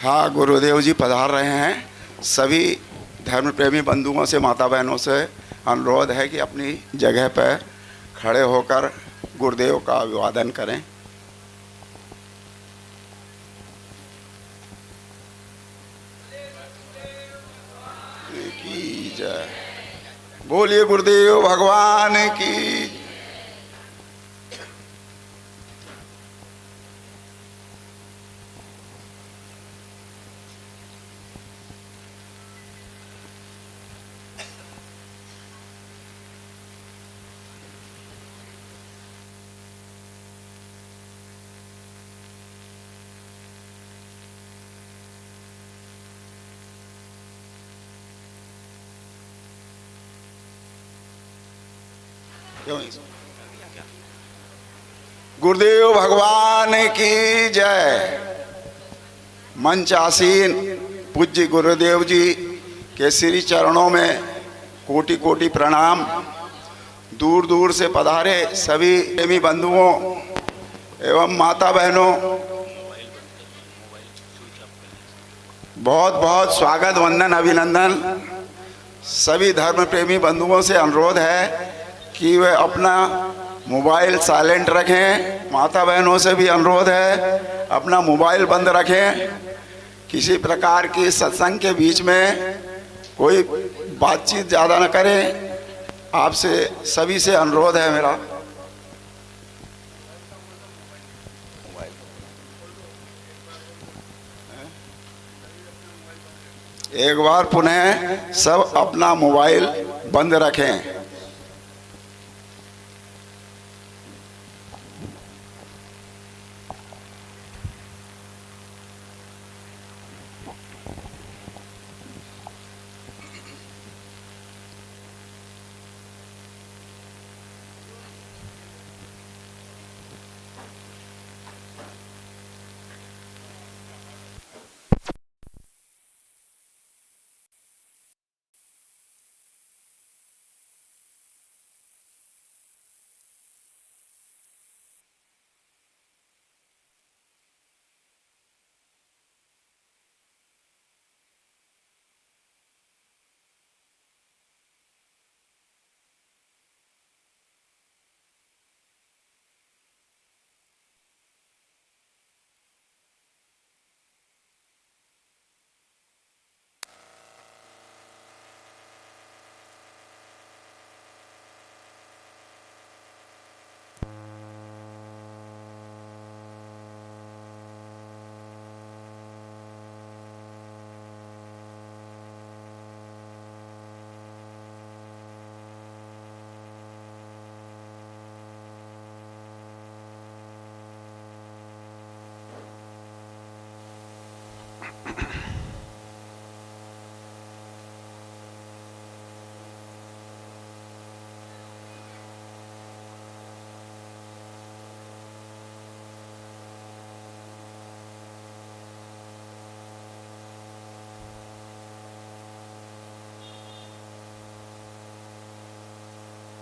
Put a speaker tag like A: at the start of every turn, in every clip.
A: हाँ, गुरुदेव जी पधार रहे हैं। सभी धर्म प्रेमी बंधुओं से, माता बहनों से अनुरोध है कि अपनी जगह पर खड़े होकर गुरुदेव का अभिवादन करें। की जय। बोलिए गुरुदेव भगवान की। गुरुदेव भगवान की जय। मंच आसीन पूज्य गुरुदेव जी के श्री चरणों में कोटि कोटि प्रणाम। दूर दूर से पधारे सभी प्रेमी बंधुओं एवं माता बहनों, बहुत बहुत स्वागत, वंदन, अभिनंदन। सभी धर्म प्रेमी बंधुओं से अनुरोध है कि वे अपना मोबाइल साइलेंट रखें। माता बहनों से भी अनुरोध है अपना मोबाइल बंद रखें। किसी प्रकार की सत्संग के बीच में कोई बातचीत ज़्यादा न करें। आपसे सभी से अनुरोध है मेरा। एक बार पुनः सब अपना मोबाइल बंद रखें।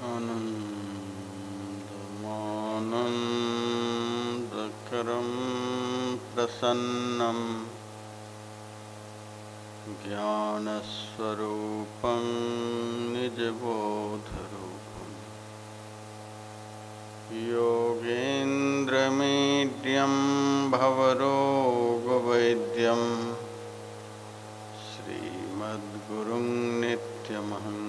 B: आनन्दमानन्दकरं प्रसन्नं ज्ञानस्वरूपं निजबोधरूपं योगेन्द्रमीड्यं भवरोगवैद्यं श्रीमद्गुरुं नित्यमहं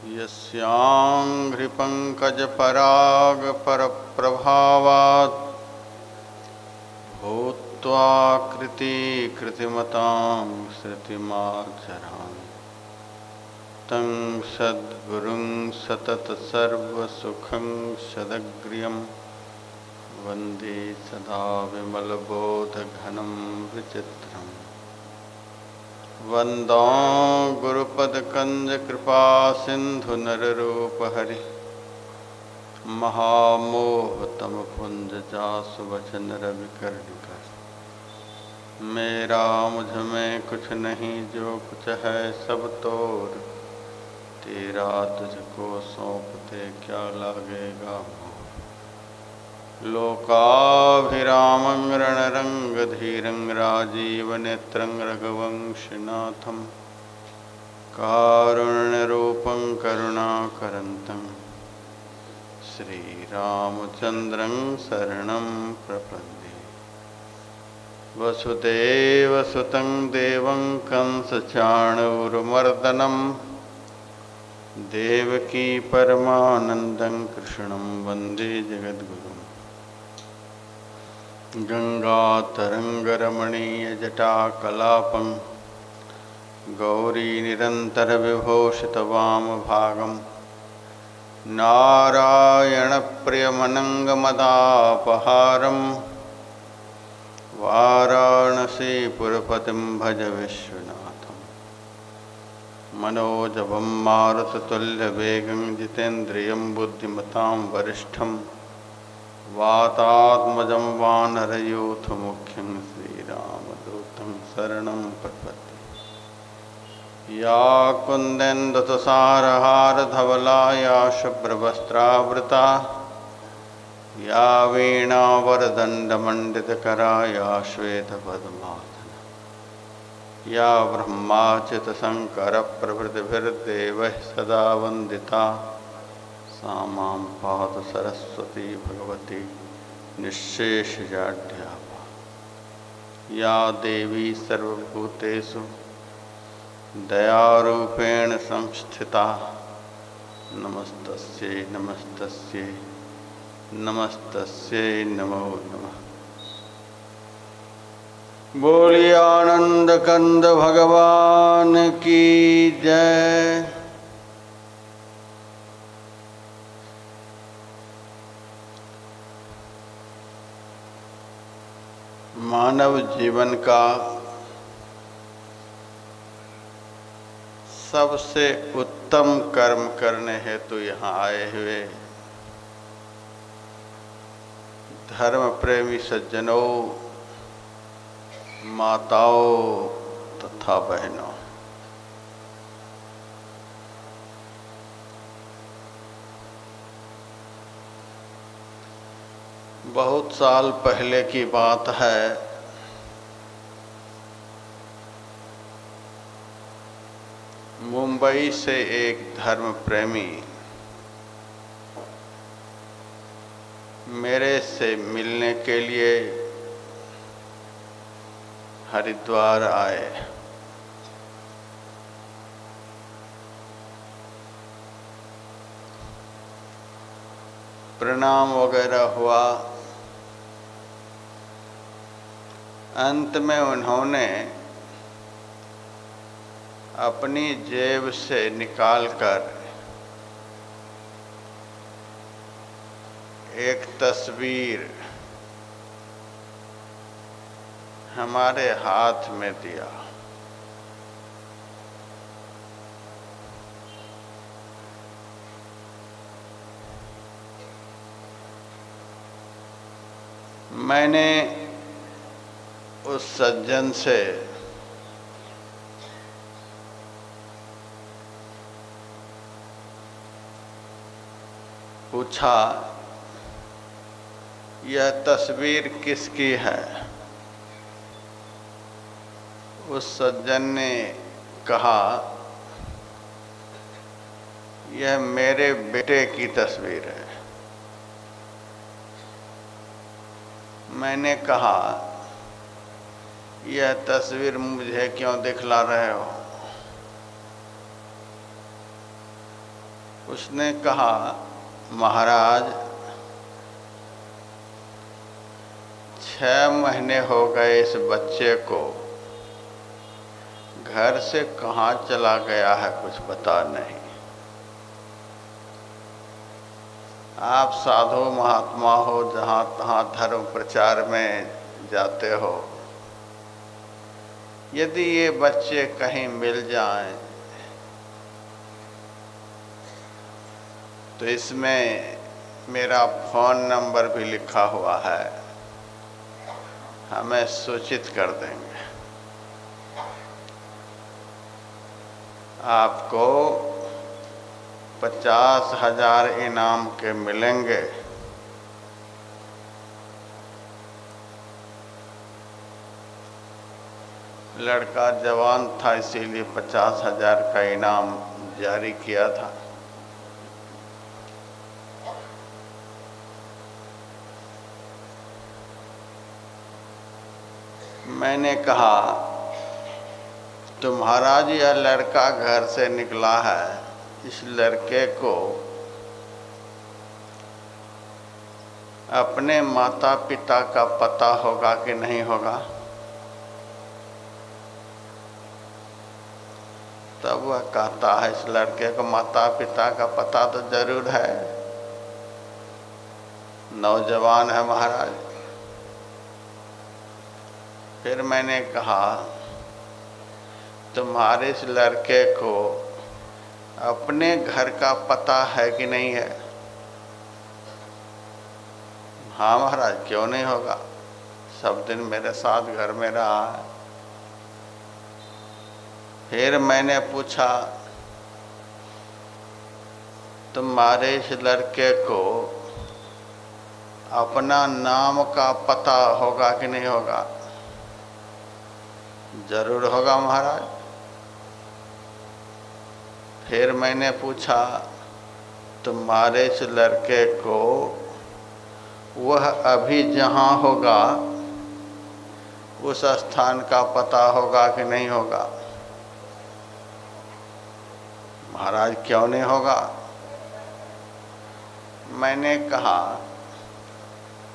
B: यस्याङ्घ्रिपङ्कजपरागपरप्रभावात् भूत्वा कृतिमतां श्रुतिमार्जरामि तं सद्गुरुं सततसर्वसुखं सदग्र्यं वन्दे सदा विमलबोधघनं विचित्रम्। वंदो गुरुपदकंजकृपासिन्धु नररूपहरि महामोहतमपुञ्जजासु वचन रविकर्णिकर। मेरा मुझ में कुछ नहीं, जो कुछ है सब तोर, तेरा तुझको सौंपते क्या लागेगा मोह। लोकाभिरामं रणरङ्गधीरं राजीवनेत्रं रघुवंशनाथं कारुण्यरूपं करुणाकरन्तं श्रीरामचन्द्रं शरणं प्रपद्ये। वसुदेवसुतं देवं कंसचाणूरमर्दनं देवकी परमानन्दं कृष्णं वन्दे जगद्गुरुम्। गङ्गातरङ्गरमणीयजटाकलापं गौरीनिरन्तरविभूषितवामभागं नारायणप्रियमनङ्गमदापहारं वाराणसीपुरपतिं भज विश्वनाथं। मनोजवं मारुततुल्यवेगं जितेन्द्रियं बुद्धिमतां वरिष्ठं वातात्मजं वानरयूथमुख्यं श्रीरामदूतं शरणं प्रपद्ये। या कुन्देन्दुतुषारहारधवला या शुभ्रवस्त्रावृता या वीणावरदण्डमण्डितकरा या श्वेतपद्मासना या ब्रह्माच्युतशङ्करप्रभृतिभिर्देवैः सदा वन्दिता सा मां पातु सरस्वती भगवती निःशेषजाड्यापा। या देवी सर्वभूतेषु दयारूपेण संस्थिता नमस्तस्यै नमस्तस्यै नमस्तस्यै नमो नमः। बोलिए आनंद कंद भगवान की जय। मानव जीवन का सबसे उत्तम कर्म करने हेतु यहाँ आए हुए धर्म प्रेमी सज्जनों, माताओं तथा बहनों, बहुत साल पहले की बात है, मुंबई से एक धर्म प्रेमी मेरे से मिलने के लिए हरिद्वार आए। प्रणाम वगैरह हुआ। अंत में उन्होंने अपनी जेब से निकालकर एक तस्वीर हमारे हाथ में दिया। मैंने उस सज्जन से पूछा, यह तस्वीर किसकी है? उस सज्जन ने कहा, यह मेरे बेटे की तस्वीर है। मैंने कहा, यह तस्वीर मुझे क्यों दिखला रहे हो? उसने कहा, महाराज 6 महीने हो गए इस बच्चे को, घर से कहाँ चला गया है कुछ पता नहीं। आप साधु महात्मा हो, जहाँ तहाँ धर्म प्रचार में जाते हो, यदि ये बच्चे कहीं मिल जाएं तो इसमें मेरा फ़ोन नंबर भी लिखा हुआ है, हमें सूचित कर देंगे। आपको 50,000 इनाम के मिलेंगे लड़का जवान था, इसीलिए 50,000 का इनाम जारी किया था। मैंने कहा, तो महाराज यह लड़का घर से निकला है, इस लड़के को अपने माता पिता का पता होगा कि नहीं होगा? तब वह कहता है, इस लड़के को माता पिता का पता तो जरूर है, नौजवान है महाराज। फिर मैंने कहा, तुम्हारे इस लड़के को अपने घर का पता है कि नहीं है? हाँ महाराज, क्यों नहीं होगा, सब दिन मेरे साथ घर में रहा है। फिर मैंने पूछा, तुम्हारे इस लड़के को अपना नाम का पता होगा कि नहीं होगा? जरूर होगा महाराज। फिर मैंने पूछा, तुम्हारे इस लड़के को वह अभी जहाँ होगा उस स्थान का पता होगा कि नहीं होगा? महाराज, क्यों नहीं होगा? मैंने कहा,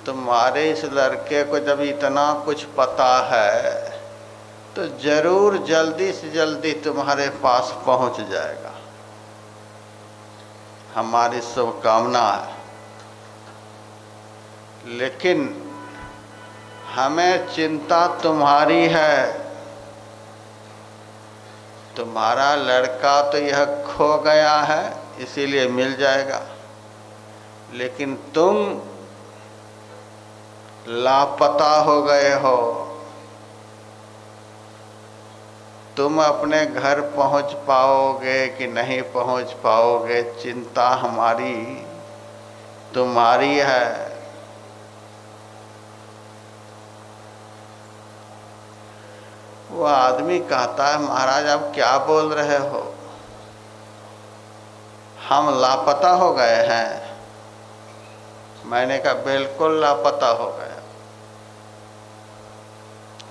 B: तुम्हारे इस लड़के को जब इतना कुछ पता है तो जरूर जल्दी से जल्दी तुम्हारे पास पहुंच जाएगा, हमारी शुभकामना है। लेकिन हमें चिंता तुम्हारी है, तुम्हारा लड़का तो यह खो गया है इसीलिए मिल जाएगा, लेकिन तुम लापता हो गए हो, तुम अपने घर पहुंच पाओगे कि नहीं पहुंच पाओगे, चिंता हमारी तुम्हारी है। वो आदमी कहता है, महाराज आप क्या बोल रहे हो, हम लापता हो गए हैं? मैंने कहा, बिल्कुल लापता हो गया।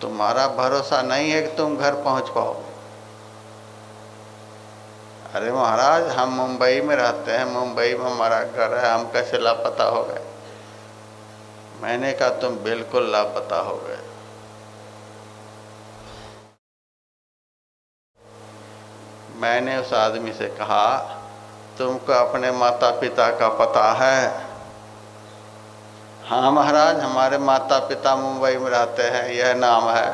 B: तुम्हारा भरोसा नहीं है कि तुम घर पहुंच पाओगे? अरे महाराज, हम मुंबई में रहते हैं, मुंबई में हमारा घर है, हम कैसे लापता हो गए? मैंने कहा, तुम बिल्कुल लापता हो गए। मैंने उस आदमी से कहा, तुमको अपने माता पिता का पता है? हाँ महाराज, हमारे माता पिता मुंबई में रहते हैं, यह नाम है।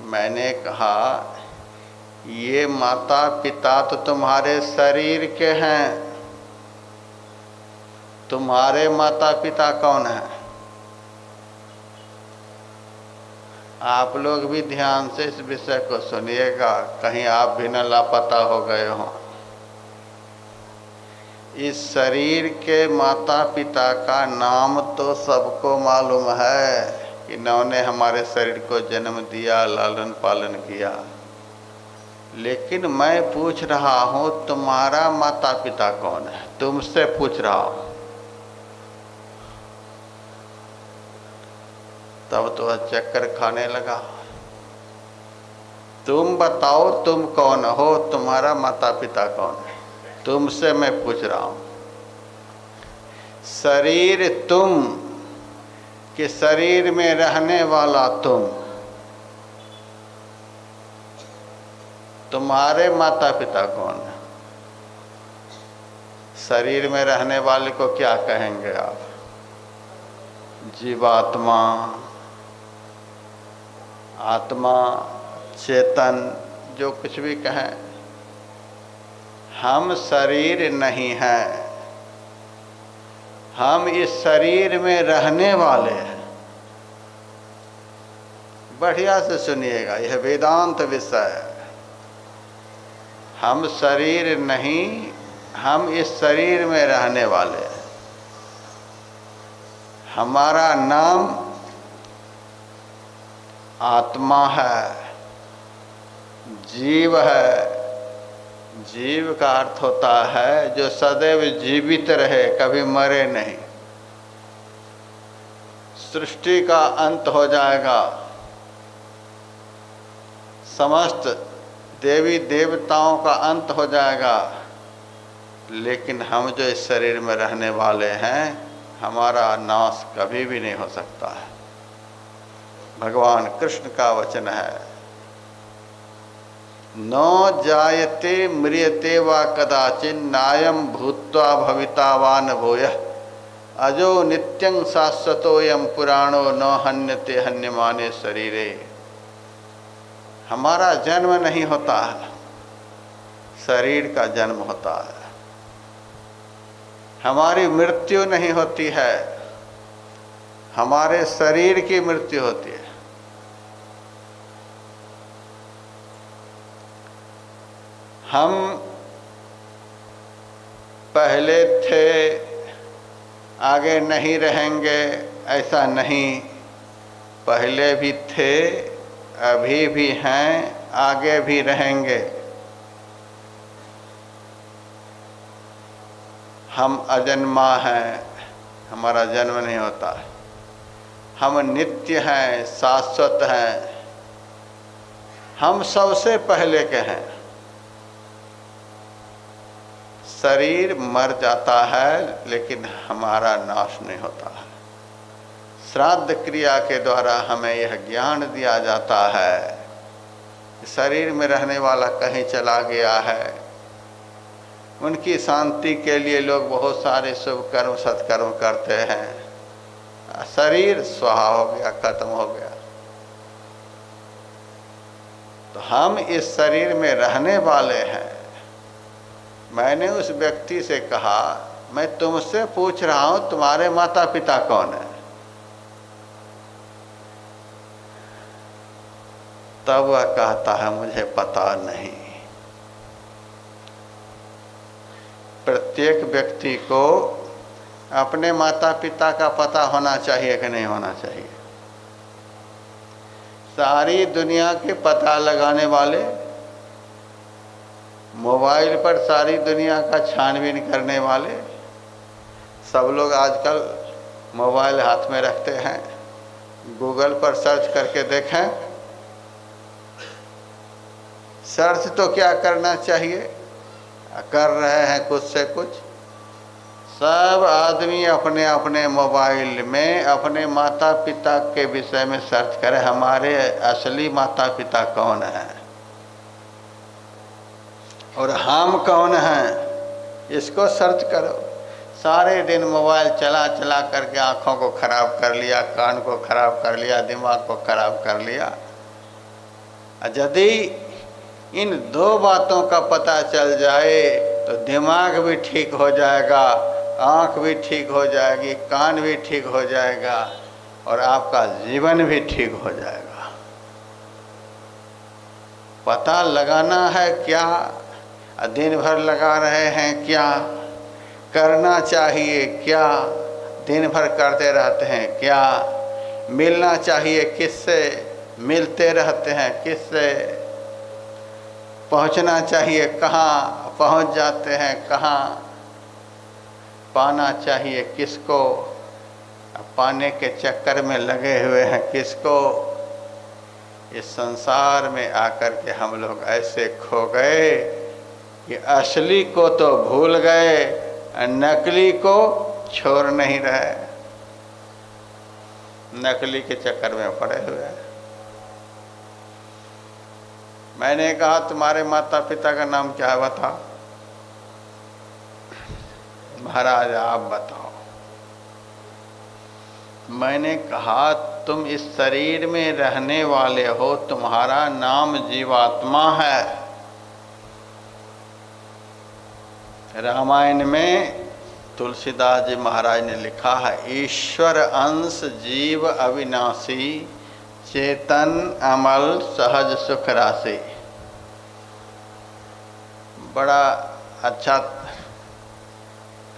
B: मैंने कहा, ये माता पिता तो तुम्हारे शरीर के हैं, तुम्हारे माता पिता कौन है? आप लोग भी ध्यान से इस विषय को सुनिएगा, कहीं आप भी न लापता हो गए हों। इस शरीर के माता पिता का नाम तो सबको मालूम है कि इन्होंने हमारे शरीर को जन्म दिया, लालन पालन किया, लेकिन मैं पूछ रहा हूँ तुम्हारा माता पिता कौन है, तुमसे पूछ रहा हूँ। तब तो चक्कर खाने लगा। तुम बताओ तुम कौन हो, तुम्हारा माता पिता कौन है, तुमसे मैं पूछ रहा हूं। शरीर तुम कि शरीर में रहने वाला तुम? तुम्हारे माता पिता कौन है? शरीर में रहने वाले को क्या कहेंगे आप? जीवात्मा, आत्मा, चेतन, जो कुछ भी कहें। हम शरीर नहीं हैं, हम इस शरीर में रहने वाले हैं। बढ़िया से सुनिएगा, यह वेदांत विषय है। हम शरीर नहीं, हम इस शरीर में रहने वाले हैं। हमारा नाम आत्मा है, जीव है। जीव का अर्थ होता है जो सदैव जीवित रहे, कभी मरे नहीं। सृष्टि का अंत हो जाएगा, समस्त देवी देवताओं का अंत हो जाएगा, लेकिन हम जो इस शरीर में रहने वाले हैं, हमारा नाश कभी भी नहीं हो सकता है। भगवान कृष्ण का वचन है, न जायते म्रियते वा कदाचिन नायम भूत्वा भविता वा न भूयः अजो नित्यं शाश्वतोयम पुराणो न हन्यते हन्यमाने शरीरे। हमारा जन्म नहीं होता है, शरीर का जन्म होता है। हमारी मृत्यु नहीं होती है, हमारे शरीर की मृत्यु होती है। हम पहले थे, आगे नहीं रहेंगे, ऐसा नहीं। पहले भी थे, अभी भी हैं, आगे भी रहेंगे। हम अजन्मा हैं, हमारा जन्म नहीं होता है। हम नित्य हैं, शाश्वत हैं, हम सबसे पहले के हैं। शरीर मर जाता है, लेकिन हमारा नाश नहीं होता है। श्राद्ध क्रिया के द्वारा हमें यह ज्ञान दिया जाता है, शरीर में रहने वाला कहीं चला गया है, उनकी शांति के लिए लोग बहुत सारे शुभ कर्म सत्कर्म करते हैं। शरीर स्वाहा हो गया, खत्म हो गया, तो हम इस शरीर में रहने वाले हैं। मैंने उस व्यक्ति से कहा, मैं तुमसे पूछ रहा हूं तुम्हारे माता पिता कौन है? तब वह कहता है, मुझे पता नहीं। प्रत्येक व्यक्ति को अपने माता पिता का पता होना चाहिए कि नहीं होना चाहिए? सारी दुनिया के पता लगाने वाले, मोबाइल पर सारी दुनिया का छानबीन करने वाले, सब लोग आजकल मोबाइल हाथ में रखते हैं। गूगल पर सर्च करके देखें। सर्च तो क्या करना चाहिए, कर रहे हैं कुछ से कुछ। सब आदमी अपने अपने मोबाइल में अपने माता पिता के विषय में सर्च करें, हमारे असली माता पिता कौन हैं और हम कौन हैं, इसको सर्च करो। सारे दिन मोबाइल चला चला करके आँखों को खराब कर लिया, कान को खराब कर लिया, दिमाग को खराब कर लिया। यदि इन दो बातों का पता चल जाए तो दिमाग भी ठीक हो जाएगा, आँख भी ठीक हो जाएगी, कान भी ठीक हो जाएगा और आपका जीवन भी ठीक हो जाएगा। पता लगाना है क्या, दिन भर लगा रहे हैं क्या, करना चाहिए क्या, दिन भर करते रहते हैं क्या, मिलना चाहिए किससे, मिलते रहते हैं किससे, पहुंचना चाहिए कहाँ, पहुंच जाते हैं कहाँ, पाना चाहिए किसको, पाने के चक्कर में लगे हुए हैं किसको। इस संसार में आकर के हम लोग ऐसे खो गए कि असली को तो भूल गए, नकली को छोड़ नहीं रहे, नकली के चक्कर में पड़े हुए हैं। मैंने कहा, तुम्हारे माता पिता का नाम क्या है बता? महाराज आप बताओ। मैंने कहा, तुम इस शरीर में रहने वाले हो, तुम्हारा नाम जीवात्मा है। रामायण में तुलसीदास जी महाराज ने लिखा है, ईश्वर अंश जीव अविनाशी, चेतन अमल सहज सुख राशि। बड़ा अच्छा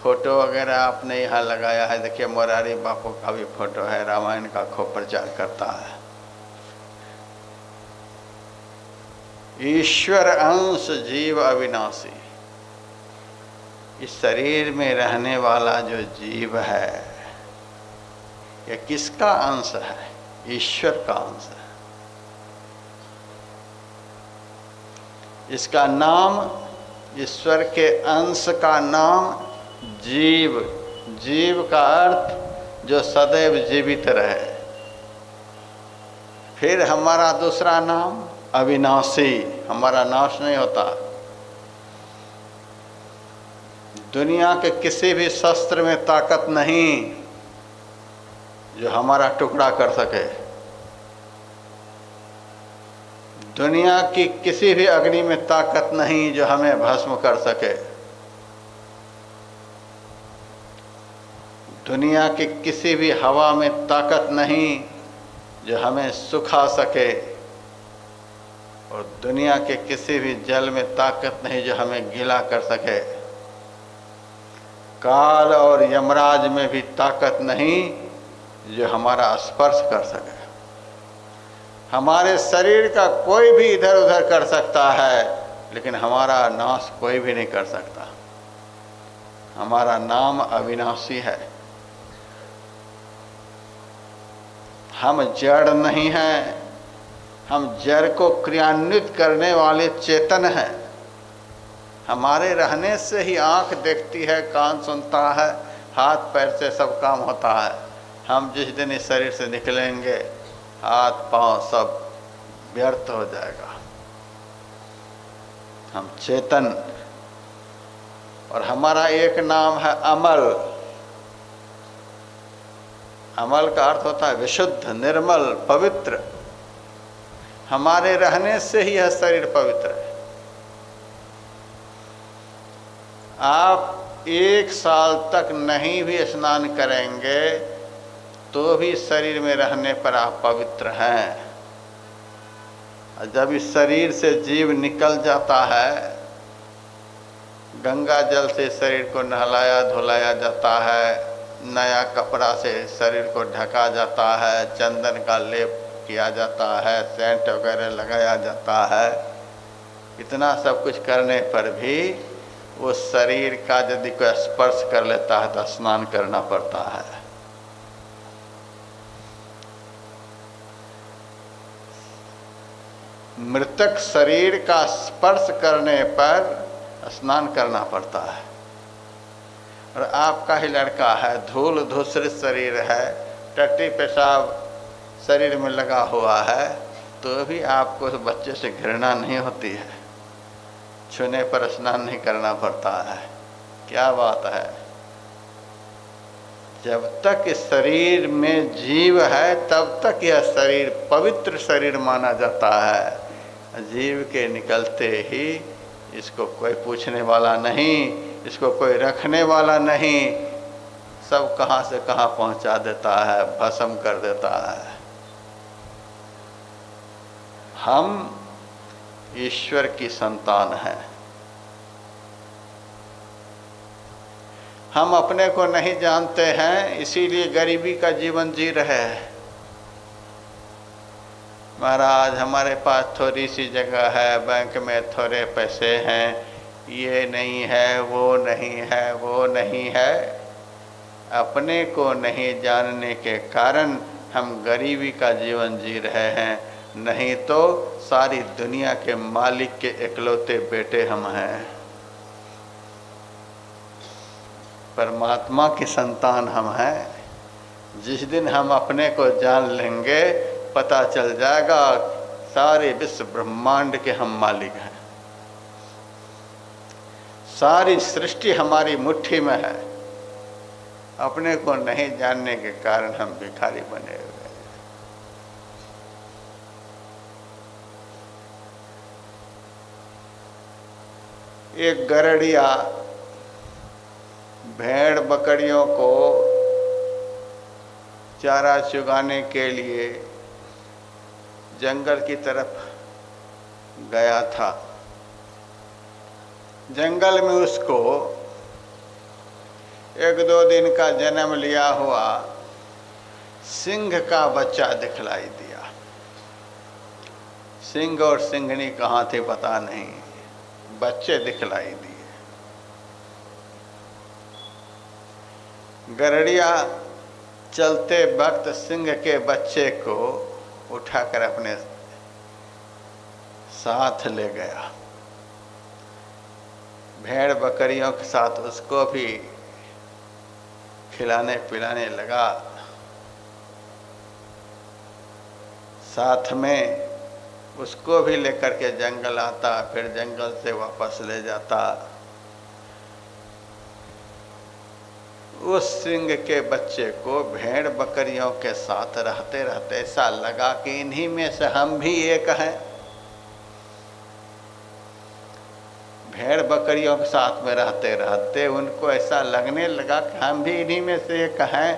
B: फोटो वगैरह आपने यहाँ लगाया है। देखिए, मोरारी बापू का भी फोटो है, रामायण का खूब प्रचार करता है। ईश्वर अंश जीव अविनाशी। इस शरीर में रहने वाला जो जीव है यह किसका अंश है? ईश्वर का अंश है। इसका नाम, ईश्वर के अंश का नाम जीव। जीव का अर्थ जो सदैव जीवित रहे। फिर हमारा दूसरा नाम अविनाशी, हमारा नाश नहीं होता। दुनिया के किसी भी शस्त्र में ताकत नहीं जो हमारा टुकड़ा कर सके। दुनिया की किसी भी अग्नि में ताकत नहीं जो हमें भस्म कर सके। दुनिया की किसी भी हवा में ताकत नहीं जो हमें सुखा सके। और दुनिया के किसी भी जल में ताकत नहीं जो हमें गीला कर सके। काल और यमराज में भी ताकत नहीं जो हमारा स्पर्श कर सके। हमारे शरीर का कोई भी इधर उधर कर सकता है, लेकिन हमारा नाश कोई भी नहीं कर सकता। हमारा नाम अविनाशी है। हम जड़ नहीं हैं, हम जड़ को क्रियान्वित करने वाले चेतन हैं। हमारे रहने से ही आँख देखती है, कान सुनता है, हाथ पैर से सब काम होता है। हम जिस दिन इस शरीर से निकलेंगे हाथ पांव सब व्यर्थ हो जाएगा। हम चेतन, और हमारा एक नाम है अमल। अमल का अर्थ होता है विशुद्ध, निर्मल, पवित्र। हमारे रहने से ही यह शरीर पवित्र है। आप 1 साल तक नहीं भी स्नान करेंगे तो भी शरीर में रहने पर आप पवित्र हैं। जब इस शरीर से जीव निकल जाता है, गंगा जल से शरीर को नहलाया धुलाया जाता है, नया कपड़ा से शरीर को ढका जाता है, चंदन का लेप किया जाता है, सेंट वगैरह लगाया जाता है। इतना सब कुछ करने पर भी उस शरीर का यदि कोई स्पर्श कर लेता है तो स्नान करना पड़ता है। मृतक शरीर का स्पर्श करने पर स्नान करना पड़ता है। और आपका ही लड़का है, धूल धूसरित शरीर है, टट्टी पेशाब शरीर में लगा हुआ है, तो भी आपको उस बच्चे से घृणा नहीं होती है, छूने पर स्नान नहीं करना पड़ता है। क्या बात है! जब तक इस शरीर में जीव है तब तक यह शरीर पवित्र शरीर माना जाता है। जीव के निकलते ही इसको कोई पूछने वाला नहीं, इसको कोई रखने वाला नहीं, सब कहाँ से कहाँ पहुँचा देता है, भस्म कर देता है। हम ईश्वर की संतान हैं। हम अपने को नहीं जानते हैं, इसीलिए गरीबी का जीवन जी रहे हैं। महाराज हमारे पास थोड़ी सी जगह है, बैंक में थोड़े पैसे हैं, ये नहीं है, वो नहीं है, वो नहीं है। अपने को नहीं जानने के कारण हम गरीबी का जीवन जी रहे हैं, नहीं तो सारी दुनिया के मालिक के इकलौते बेटे हम हैं। परमात्मा की संतान हम हैं। जिस दिन हम अपने को जान लेंगे पता चल जाएगा सारे विश्व ब्रह्मांड के हम मालिक हैं। सारी सृष्टि हमारी मुट्ठी में है। अपने को नहीं जानने के कारण हम भिखारी बने हुए हैं। एक गरड़िया भेड़ बकरियों को चारा चुगाने के लिए जंगल की तरफ गया था। जंगल में उसको 1-2 दिन का जन्म लिया हुआ सिंह का बच्चा दिखलाई दिया। सिंह और सिंघनी कहाँ थे पता नहीं, बच्चे दिखलाई दिए। गरड़िया चलते वक्त सिंह के बच्चे को उठाकर अपने साथ ले गया, भेड़ बकरियों के साथ उसको भी खिलाने पिलाने लगा, साथ में उसको भी लेकर के जंगल आता, फिर जंगल से वापस ले जाता। उस सिंह के बच्चे को भेड़ बकरियों के साथ रहते रहते ऐसा लगा कि इन्हीं में से हम भी एक हैं। भेड़ बकरियों के साथ में रहते रहते उनको ऐसा लगने लगा कि हम भी इन्हीं में से एक हैं,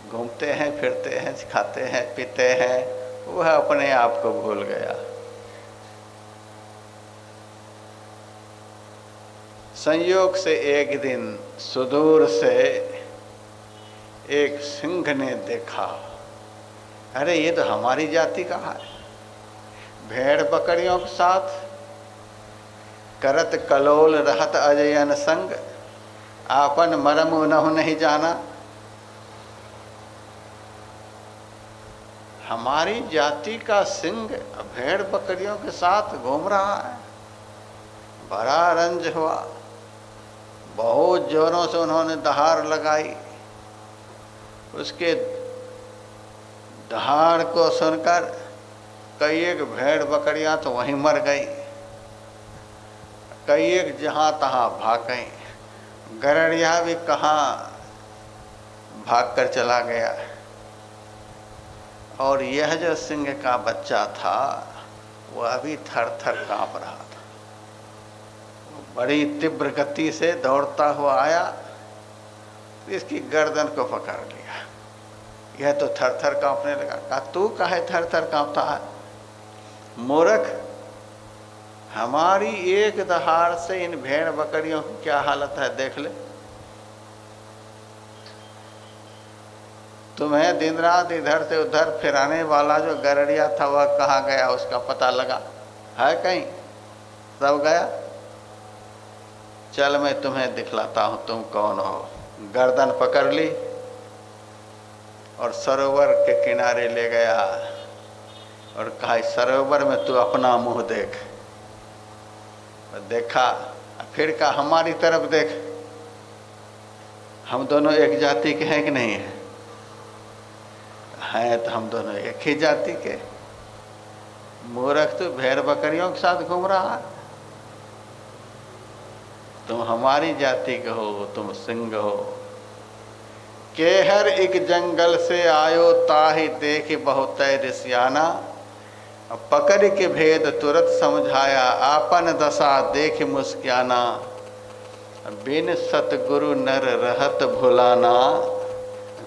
B: घूमते हैं फिरते हैं खाते हैं पीते हैं। वह अपने आप को भूल गया। संयोग से एक दिन सुदूर से एक सिंह ने देखा, अरे ये तो हमारी जाति का है, भेड़ बकरियों के साथ करत कलोल रहत अजयन संग, आपन मरम उनहु नहीं जाना। हमारी जाति का सिंह भेड़ बकरियों के साथ घूम रहा है। बड़ा रंज हुआ, बहुत जोरों से उन्होंने दहाड़ लगाई। उसके दहाड़ को सुनकर कई एक भेड़ बकरियां तो वहीं मर गई, कई एक जहाँ तहाँ भाग गई। गरड़िया भी कहाँ भाग कर चला गया। और यह जो सिंह का बच्चा था वह अभी थर थर काँप रहा था। बड़ी तीव्र गति से दौड़ता हुआ आया, इसकी गर्दन को पकड़ लिया। यह तो थर थर काँपने लगा। कहा, तू काहे थर थर काँपता है? मूर्ख, हमारी एक दहाड़ से इन भेड़ बकरियों की क्या हालत है देख ले। तुम्हें दिन रात इधर से उधर फिराने वाला जो गरड़िया था वह कहाँ गया, उसका पता लगा है कहीं? सब गया। चल मैं तुम्हें दिखलाता हूँ तुम कौन हो। गर्दन पकड़ ली और सरोवर के किनारे ले गया और कहा, इस सरोवर में तू अपना मुंह देख। देखा, फिर कहा, हमारी तरफ देख, हम दोनों एक जाति के हैं कि नहीं है? हैं तो हम दोनों एक ही जाति के। मूर्ख, तो भेड़ बकरियों के साथ घूम रहा है। तुम हमारी जाति के हो, तुम सिंह हो। के हर एक जंगल से आयो ताहि देख बहुत ऋषियाना, पकड़ के भेद तुरंत समझाया आपन दशा देख मुस्कियाना। बिन सतगुरु नर रहत भुलाना,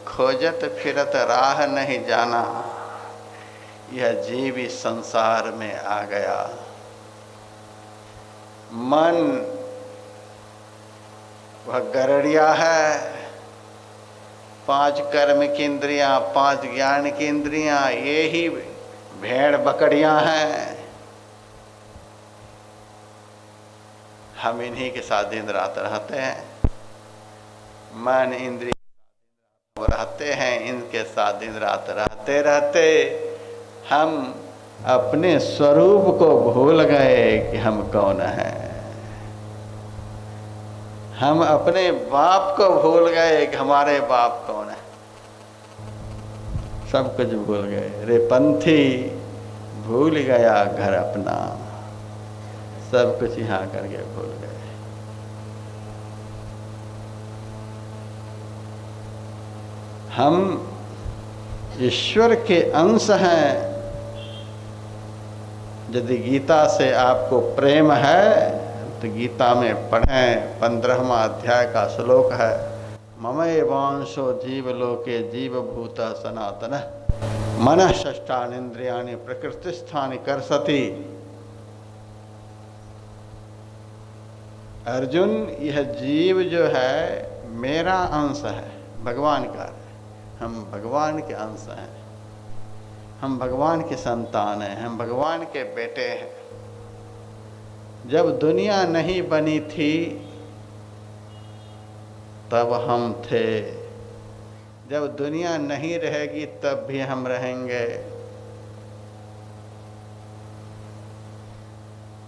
B: खोजत फिरत राह नहीं जाना। यह जीव इस संसार में आ गया। मन वह गरड़िया है, 5 कर्म की इंद्रियां, 5 ज्ञान की इंद्रियां, ये ही भेड़ बकरियां हैं। हम इन्हीं के साथ दिन रात रहते हैं। मन इंद्रिय रहते हैं, इनके साथ दिन रात रहते रहते हम अपने स्वरूप को भूल गए कि हम कौन हैं। हम अपने बाप को भूल गए कि हमारे बाप कौन है। सब कुछ भूल गए। रे पंथी भूल गया घर अपना, सब कुछ यहाँ करके भूल गए। हम ईश्वर के अंश हैं। यदि गीता से आपको प्रेम है तो गीता में पढ़ें, 15वां अध्याय का श्लोक है, ममैवांशो जीवलोके जीवभूत सनातन मनः षष्ठानींद्रियाणि प्रकृतिस्थानि कर्षति। अर्जुन, यह जीव जो है मेरा अंश है, भगवान का है। हम भगवान के अंश हैं। हम भगवान की संतान हैं, हम भगवान के बेटे हैं। जब दुनिया नहीं बनी थी तब हम थे, जब दुनिया नहीं रहेगी तब भी हम रहेंगे।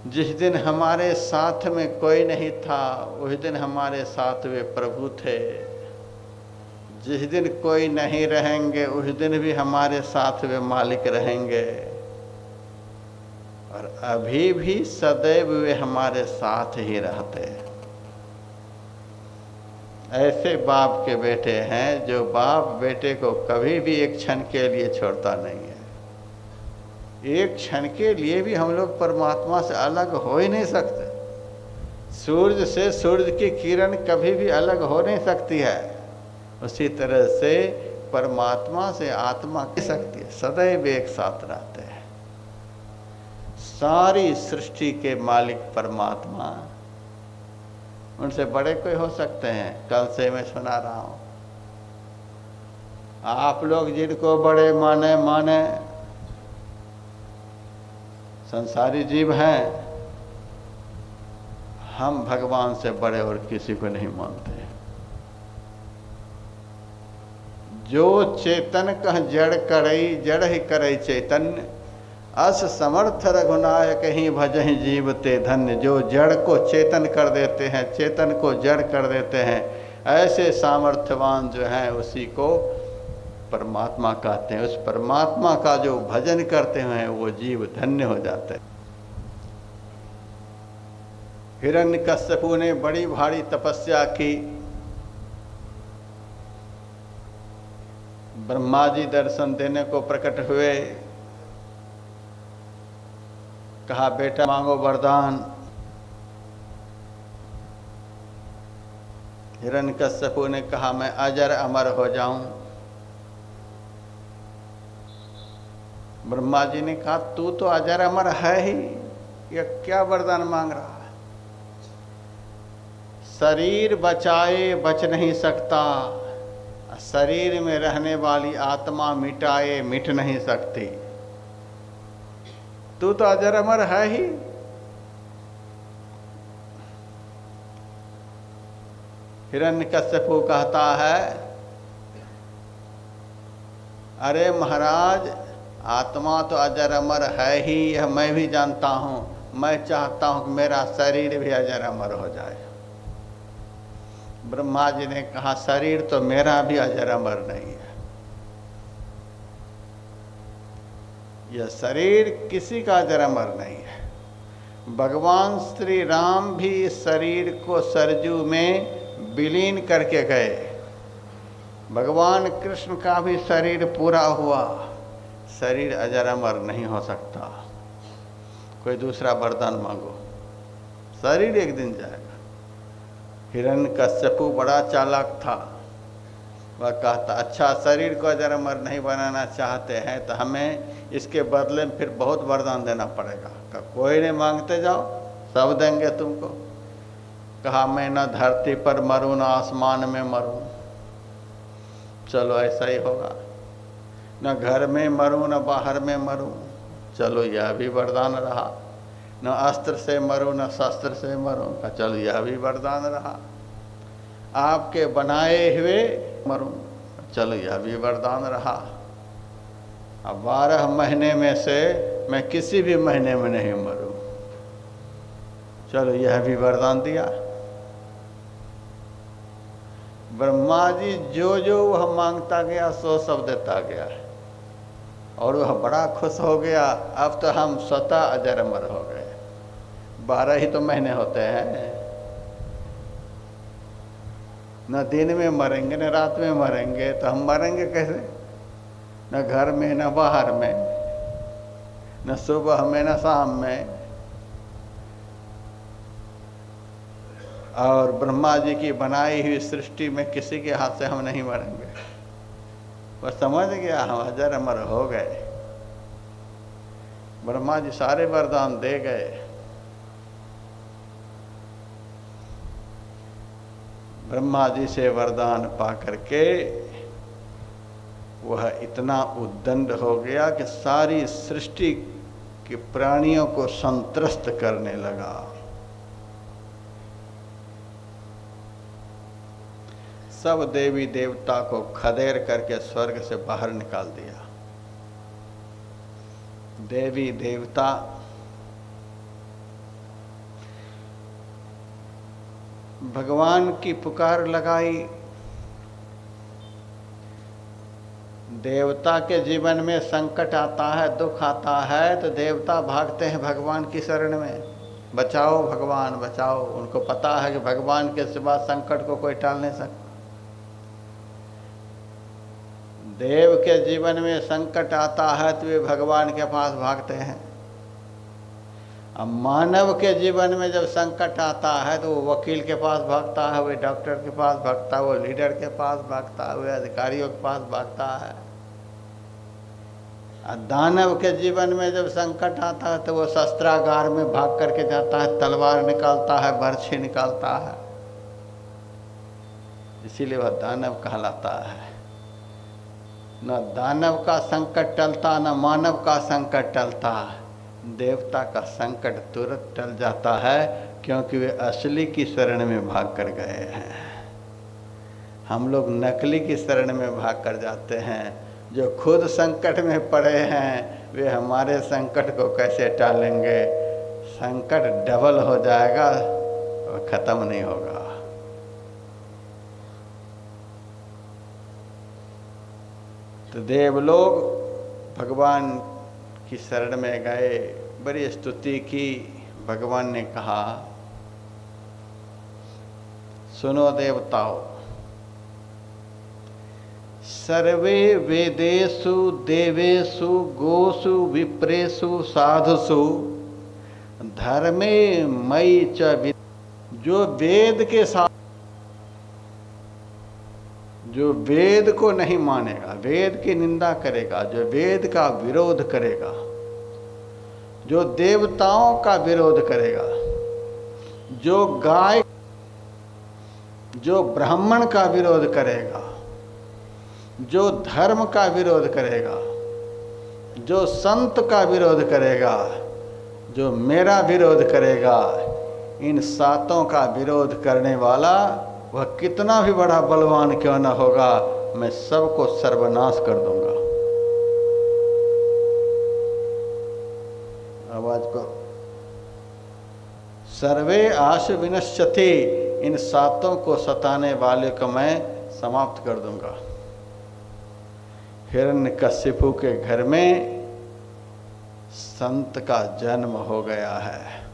B: जिस दिन हमारे साथ में कोई नहीं था उस दिन हमारे साथ वे प्रभु थे। जिस दिन कोई नहीं रहेंगे उस दिन भी हमारे साथ वे मालिक रहेंगे। और अभी भी सदैव वे हमारे साथ ही रहते हैं। ऐसे बाप के बेटे हैं जो बाप बेटे को कभी भी एक क्षण के लिए छोड़ता नहीं है। एक क्षण के लिए भी हम लोग परमात्मा से अलग हो ही नहीं सकते। सूर्य से सूर्य की किरण कभी भी अलग हो नहीं सकती है। उसी तरह से परमात्मा से आत्मा की शक्ति है, सदैव एक साथ रहते हैं। सारी सृष्टि के मालिक परमात्मा, उनसे बड़े कोई हो सकते हैं? कल से मैं सुना रहा हूँ, आप लोग जिनको बड़े माने संसारी जीव हैं, हम भगवान से बड़े और किसी को नहीं मानते। जो चेतन कह जड़ करई, जड़ ही करई चैतन्य, अस समर्थ रघुनायक ही भजहि जीवते धन्य। जो जड़ को चेतन कर देते हैं, चेतन को जड़ कर देते हैं, ऐसे सामर्थ्यवान जो हैं उसी को परमात्मा कहते हैं। उस परमात्मा का जो भजन करते हैं वो जीव धन्य हो जाते हैं। हिरण्यकश्यपु ने बड़ी भारी तपस्या की। ब्रह्मा जी दर्शन देने को प्रकट हुए। कहा बेटा मांगो वरदान। हिरण्यकश्यपु ने कहा मैं अजर अमर हो जाऊं। ब्रह्मा जी ने कहा तू तो अजर अमर है ही, ये क्या वरदान मांग रहा है? शरीर बचाए बच नहीं सकता, शरीर में रहने वाली आत्मा मिटाए मिट नहीं सकती। तू तो अजर अमर है ही। हिरण्यकश्यपु कहता है अरे महाराज, आत्मा तो अजर अमर है ही, यह मैं भी जानता हूँ। मैं चाहता हूँ कि मेरा शरीर भी अजर अमर हो जाए। ब्रह्मा जी ने कहा शरीर तो मेरा भी अजर अमर नहीं है। यह शरीर किसी का अजर अमर नहीं है। भगवान श्री राम भी इस शरीर को सरजू में विलीन करके गए। भगवान कृष्ण का भी शरीर पूरा हुआ। शरीर अजर अमर नहीं हो सकता। कोई दूसरा वरदान मांगो, शरीर एक दिन जाएगा। हिरण्यकश्यपु बड़ा चालाक था। वह कहता अच्छा शरीर को अजर अमर नहीं बनाना चाहते हैं तो हमें इसके बदले में फिर बहुत वरदान देना पड़ेगा। कहा कोई नहीं, मांगते जाओ, सब देंगे तुमको। कहा मैं न धरती पर मरूं न आसमान में मरूं। चलो ऐसा ही होगा। न घर में मरूं न बाहर में मरूं। चलो यह भी वरदान रहा। न अस्त्र से मरूं न शस्त्र से मरूं। का चलो यह भी वरदान रहा। आपके बनाए हुए मरूं। चलो यह भी वरदान रहा। अब 12 महीने में से मैं किसी भी महीने में नहीं मरूं। चलो यह भी वरदान दिया। ब्रह्मा जी जो जो वह मांगता गया सो सब देता गया और वह बड़ा खुश हो गया। अब तो हम स्वतः अजर अमर हो गए। 12 ही तो महीने होते हैं। न दिन में मरेंगे न रात में मरेंगे, तो हम मरेंगे कैसे? न घर में न बाहर में, न सुबह में न शाम में। और ब्रह्मा जी की बनाई हुई सृष्टि में किसी के हाथ से हम नहीं मरेंगे। वह समझ गया हम अजर अमर हो गए। ब्रह्मा जी सारे वरदान दे गए। ब्रह्मा जी से वरदान पा करके वह इतना उद्दंड हो गया कि सारी सृष्टि के प्राणियों को संत्रस्त करने लगा। सब देवी देवता को खदेड़ करके स्वर्ग से बाहर निकाल दिया। देवी देवता भगवान की पुकार लगाई। देवता के जीवन में संकट आता है, दुख आता है, तो देवता भागते हैं भगवान की शरण में, बचाओ भगवान बचाओ। उनको पता है कि भगवान के सिवा संकट को कोई टाल नहीं सकता। देव के जीवन में संकट आता है तो वे भगवान के पास भागते हैं। अब मानव के जीवन में जब संकट आता है तो वो वकील के पास भागता है, वो डॉक्टर के पास भागता है, वो लीडर के पास भागता है, वो अधिकारियों के पास भागता है। दानव के जीवन में जब संकट आता है तो वो शस्त्रागार में भाग करके जाता है, तलवार निकालता है, बर्छी निकालता है। इसीलिए वह दानव कहलाता है। न दानव का संकट टलता, न मानव का संकट टलता। देवता का संकट तुरंत टल जाता है, क्योंकि वे असली की शरण में भाग कर गए हैं। हम लोग नकली की शरण में भाग कर जाते हैं। जो खुद संकट में पड़े हैं वे हमारे संकट को कैसे टालेंगे। संकट डबल हो जाएगा और ख़त्म नहीं होगा। तो देवलोग भगवान की शरण में गए, बड़ी स्तुति की। भगवान ने कहा, सुनो देवताओं, सर्वे वेदेषु देवेषु गोषु विप्रेषु साधुषु धर्मे मयि च। जो वेद के साथ, जो वेद को नहीं मानेगा, वेद की निंदा करेगा, जो वेद का विरोध करेगा, जो देवताओं का विरोध करेगा, जो गाय, जो ब्राह्मण का विरोध करेगा, जो धर्म का विरोध करेगा, जो संत का विरोध करेगा, जो मेरा विरोध करेगा, इन सातों का विरोध करने वाला वह कितना भी बड़ा बलवान क्यों न होगा, मैं सबको सर्वनाश कर दूंगा। आवाज को, सर्वे आश विनश्यति, इन सातों को सताने वाले को मैं समाप्त कर दूंगा। हिरण्यकशिपु के घर में संत का जन्म हो गया है।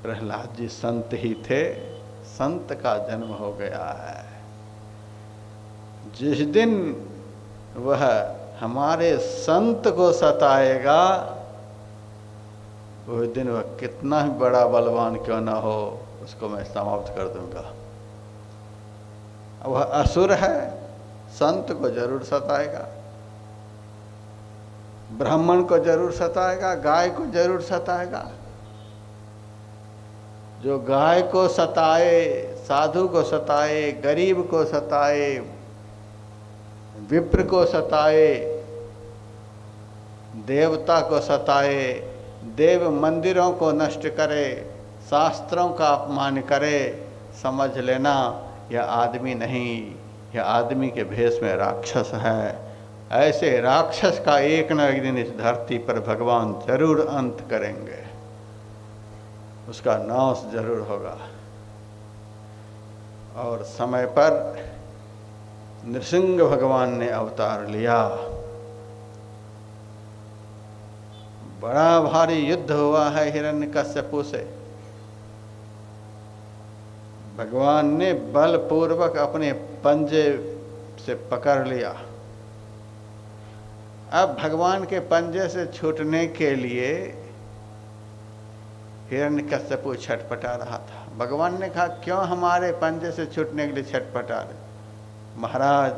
B: प्रहलाद जी संत ही थे, संत का जन्म हो गया है। जिस दिन वह हमारे संत को सताएगा, उस दिन वह कितना ही बड़ा बलवान क्यों न हो, उसको मैं समाप्त कर दूंगा। वह असुर है, संत को जरूर सताएगा, ब्राह्मण को जरूर सताएगा, गाय को जरूर सताएगा। जो गाय को सताए, साधु को सताए, गरीब को सताए, विप्र को सताए, देवता को सताए, देव मंदिरों को नष्ट करे, शास्त्रों का अपमान करे, समझ लेना यह आदमी नहीं, यह आदमी के भेष में राक्षस है। ऐसे राक्षस का एक न एक दिन इस धरती पर भगवान जरूर अंत करेंगे, उसका नाश जरूर होगा। और समय पर नृसिंह भगवान ने अवतार लिया। बड़ा भारी युद्ध हुआ है हिरण्यकश्यपु से। भगवान ने बलपूर्वक अपने पंजे से पकड़ लिया। अब भगवान के पंजे से छूटने के लिए हिरण्यकश्यपु छटपटा रहा था। भगवान ने कहा, क्यों हमारे पंजे से छूटने के लिए छटपटा रहे? महाराज,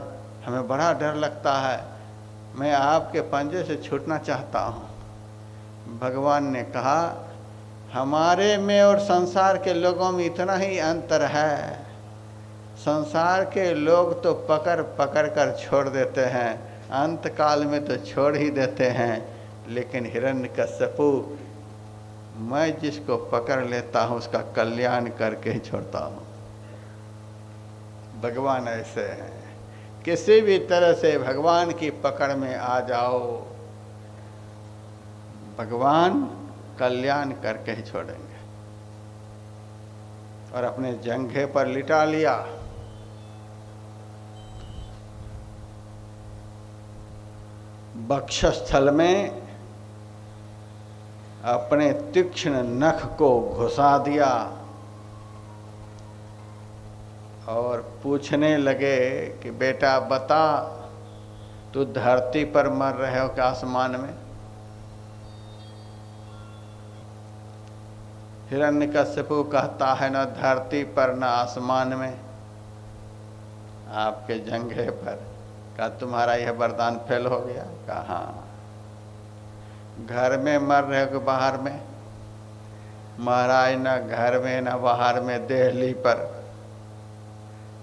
B: हमें बड़ा डर लगता है, मैं आपके पंजे से छूटना चाहता हूँ। भगवान ने कहा, हमारे में और संसार के लोगों में इतना ही अंतर है। संसार के लोग तो पकड़ पकड़ कर छोड़ देते हैं, अंत काल में तो छोड़ ही देते हैं, लेकिन हिरण्यकश्यपु मैं जिसको पकड़ लेता हूँ उसका कल्याण करके ही छोड़ता हूँ। भगवान ऐसे हैं, किसी भी तरह से भगवान की पकड़ में आ जाओ, भगवान कल्याण करके ही छोड़ेंगे। और अपने जंघे पर लिटा लिया, वक्षस्थल में अपने तीक्ष्ण नख को घुसा दिया और पूछने लगे कि बेटा बता, तू धरती पर मर रहे हो कि आसमान में? हिरण्यकश्यपु कहता है न धरती पर न आसमान में, आपके जंघे पर। कहा तुम्हारा यह वरदान फेल हो गया? कहा हाँ। घर में मर रहे हो कि बाहर में? महाराज न घर में न बाहर में, देहली पर।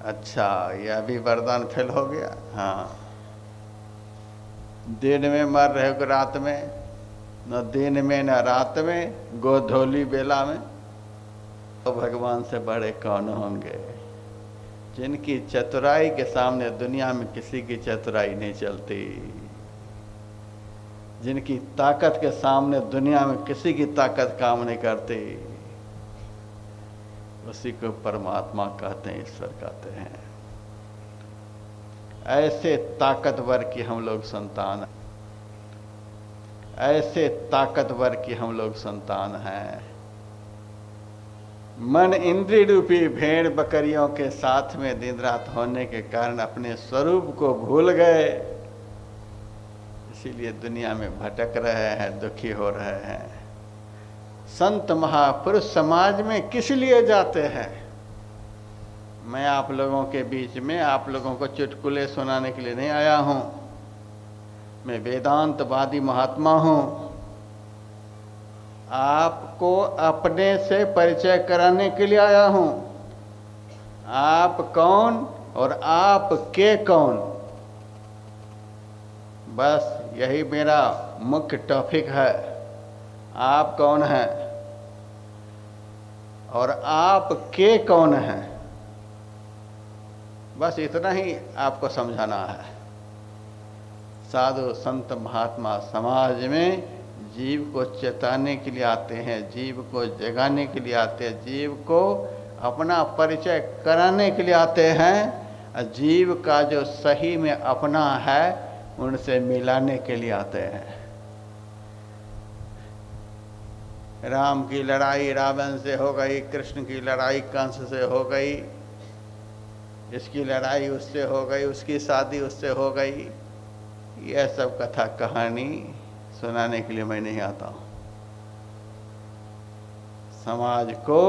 B: अच्छा, यह भी वरदान फेल हो गया? हाँ। दिन में मर रहे हो कि रात में? न दिन में न रात में, गोधूली बेला में। तो भगवान से बड़े कौन होंगे, जिनकी चतुराई के सामने दुनिया में किसी की चतुराई नहीं चलती, जिनकी ताकत के सामने दुनिया में किसी की ताकत काम नहीं करती, उसी को परमात्मा कहते हैं, ईश्वर कहते हैं। ऐसे ताकतवर की हम लोग संतान, ऐसे ताकतवर की हम लोग संतान हैं। मन इंद्रिय रूपी भेड़ बकरियों के साथ में दिन रात होने के कारण अपने स्वरूप को भूल गए, इसीलिए दुनिया में भटक रहे हैं, दुखी हो रहे हैं। संत महापुरुष समाज में किस लिए जाते हैं? मैं आप लोगों के बीच में आप लोगों को चुटकुले सुनाने के लिए नहीं आया हूं। मैं वेदांतवादी महात्मा हूं। आपको अपने से परिचय कराने के लिए आया हूं। आप कौन और आप के कौन, बस यही मेरा मुख्य टॉपिक है। आप कौन हैं और आप के कौन हैं, बस इतना ही आपको समझाना है। साधु संत महात्मा समाज में जीव को चेताने के लिए आते हैं, जीव को जगाने के लिए आते हैं, जीव को अपना परिचय कराने के लिए आते हैं। जीव का जो सही में अपना है उनसे मिलाने के लिए आते हैं। राम की लड़ाई रावण से हो गई, कृष्ण की लड़ाई कंस से हो गई, इसकी लड़ाई उससे हो गई, उसकी शादी उससे हो गई। यह सब कथा कहानी सुनाने के लिए मैं नहीं आता हूँ। समाज को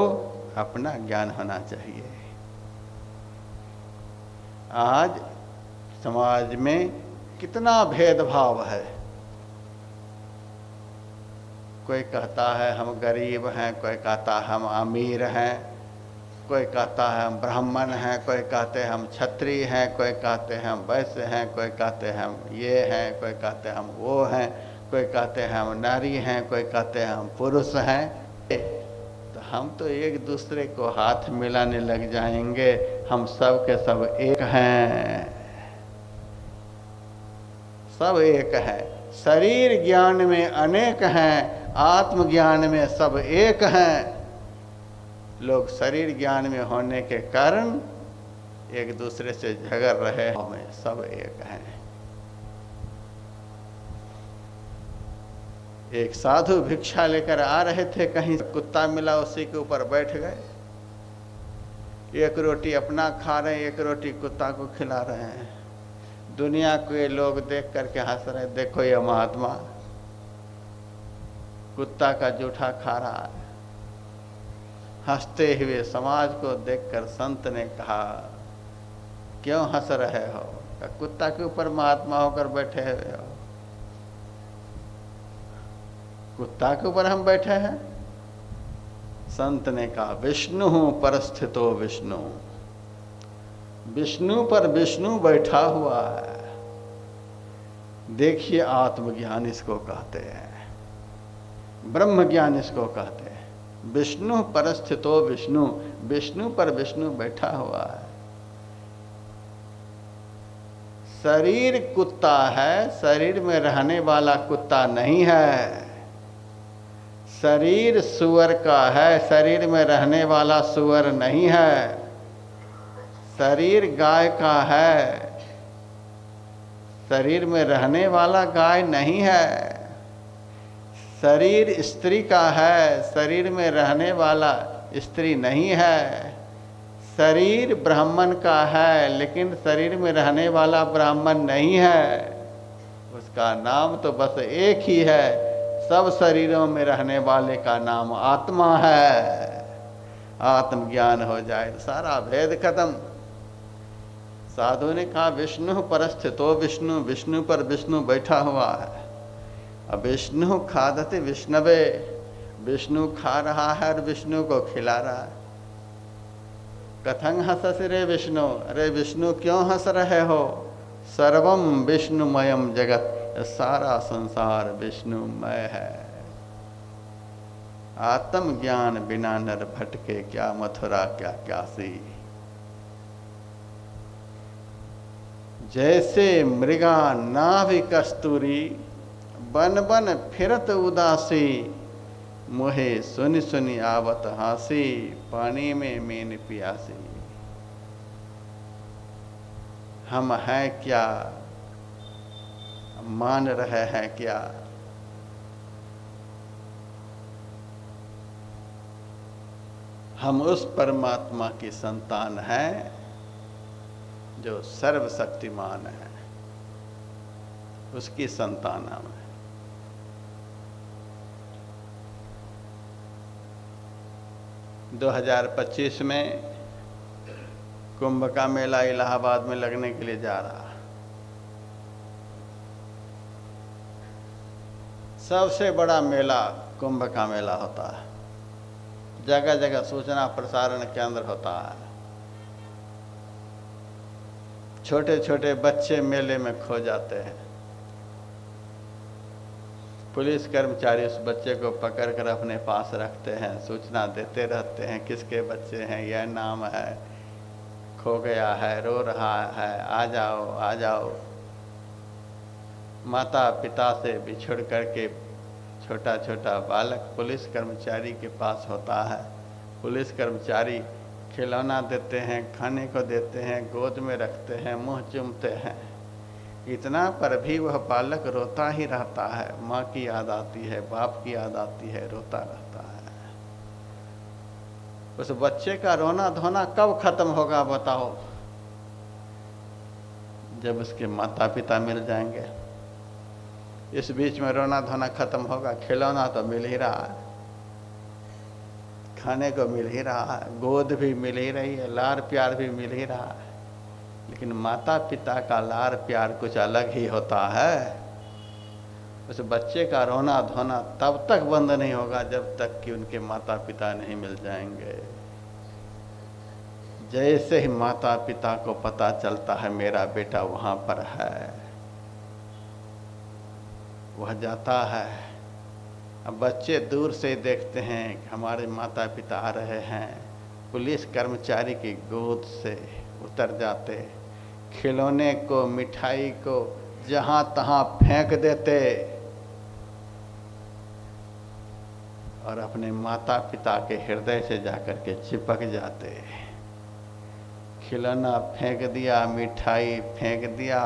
B: अपना ज्ञान होना चाहिए। आज समाज में कितना भेदभाव है। कोई कहता है हम गरीब हैं, कोई कहता है हम अमीर हैं, कोई कहता है हम ब्राह्मण हैं, कोई कहते हैं हम क्षत्रिय हैं, कोई कहते हैं हम वैश्य हैं, कोई कहते हैं हम ये हैं, कोई कहते हैं हम वो हैं, कोई कहते हैं हम नारी हैं, कोई कहते हैं हम पुरुष हैं। तो हम तो एक दूसरे को हाथ मिलाने लग जाएंगे। हम सब के सब एक हैं, सब एक हैं। शरीर ज्ञान में अनेक हैं, आत्मज्ञान में सब एक हैं। लोग शरीर ज्ञान में होने के कारण एक दूसरे से झगड़ रहे हैं, सब एक हैं। एक साधु भिक्षा लेकर आ रहे थे, कहीं कुत्ता मिला, उसी के ऊपर बैठ गए। एक रोटी अपना खा रहे हैं, एक रोटी कुत्ता को खिला रहे हैं। दुनिया के लोग देख करके हंस रहे, देखो ये महात्मा कुत्ता का जूठा खा रहा है। हंसते हुए समाज को देखकर संत ने कहा, क्यों हंस रहे हो? कुत्ता के ऊपर महात्मा होकर बैठे हुए हो। कुत्ता के ऊपर हम बैठे हैं? संत ने कहा, विष्णु परस्थितो विष्णु, विष्णु पर विष्णु बैठा हुआ है। देखिए आत्मज्ञान इसको कहते हैं, ब्रह्म ज्ञान इसको कहते हैं। विष्णु पर स्थितो विष्णु, विष्णु पर विष्णु बैठा हुआ है। शरीर कुत्ता है, शरीर में रहने वाला कुत्ता नहीं है। शरीर सुअर का है, शरीर में रहने वाला सुअर नहीं है। शरीर गाय का है, शरीर में रहने वाला गाय नहीं है। शरीर स्त्री का है, शरीर में रहने वाला स्त्री नहीं है। शरीर ब्राह्मण का है, लेकिन शरीर में रहने वाला ब्राह्मण नहीं है। उसका नाम तो बस एक ही है, सब शरीरों में रहने वाले का नाम आत्मा है। आत्मज्ञान हो जाए तो सारा भेद खत्म। साधु ने कहा विष्णु पर स्थितो विष्णु, विष्णु पर विष्णु बैठा हुआ है। अब विष्णु खादते विष्णवे, विष्णु खा रहा है और विष्णु को खिला रहा है। कथं हंसस रे विष्णु, अरे विष्णु क्यों हंस रहे हो? सर्वम विष्णुमयम जगत, सारा संसार विष्णुमय है। आत्मज्ञान बिना नर भटके, क्या मथुरा क्या काशी। जैसे मृगा नाभि कस्तूरी, बन बन फिरत उदासी। मोहे सुनि सुनि आवत हासी, पानी में मीन पियासी। हम हैं क्या, मान रहे हैं क्या? हम उस परमात्मा की संतान हैं जो सर्वशक्तिमान है, उसकी संतान हम हैं। – 2025 में कुंभ का मेला इलाहाबाद में लगने के लिए जा रहा। सबसे बड़ा मेला कुंभ का मेला होता है। जगह जगह सूचना प्रसारण केंद्र होता है। छोटे छोटे बच्चे मेले में खो जाते हैं। पुलिस कर्मचारी उस बच्चे को पकड़कर अपने पास रखते हैं, सूचना देते रहते हैं किसके बच्चे हैं, यह नाम है, खो गया है, रो रहा है, आ जाओ आ जाओ। माता पिता से बिछुड़ करके छोटा छोटा बालक पुलिस कर्मचारी के पास होता है। पुलिस कर्मचारी खिलौना देते हैं, खाने को देते हैं, गोद में रखते हैं, मुंह चूमते हैं। इतना पर भी वह बालक रोता ही रहता है। माँ की याद आती है, बाप की याद आती है, रोता रहता है। उस बच्चे का रोना धोना कब खत्म होगा बताओ? जब उसके माता पिता मिल जाएंगे। इस बीच में रोना धोना खत्म होगा? खिलौना तो मिल ही रहा है, खाने को मिल ही रहा है, गोद भी मिल ही रही है, लार प्यार भी मिल ही रहा है। लेकिन माता पिता का लार प्यार कुछ अलग ही होता है। उस बच्चे का रोना धोना तब तक बंद नहीं होगा जब तक कि उनके माता पिता नहीं मिल जाएंगे। जैसे ही माता पिता को पता चलता है मेरा बेटा वहाँ पर है, वह जाता है। अब बच्चे दूर से देखते हैं कि हमारे माता पिता आ रहे हैं, पुलिस कर्मचारी की गोद से उतर जाते, खिलौने को मिठाई को जहाँ तहाँ फेंक देते और अपने माता पिता के हृदय से जाकर के चिपक जाते। खिलौना फेंक दिया, मिठाई फेंक दिया,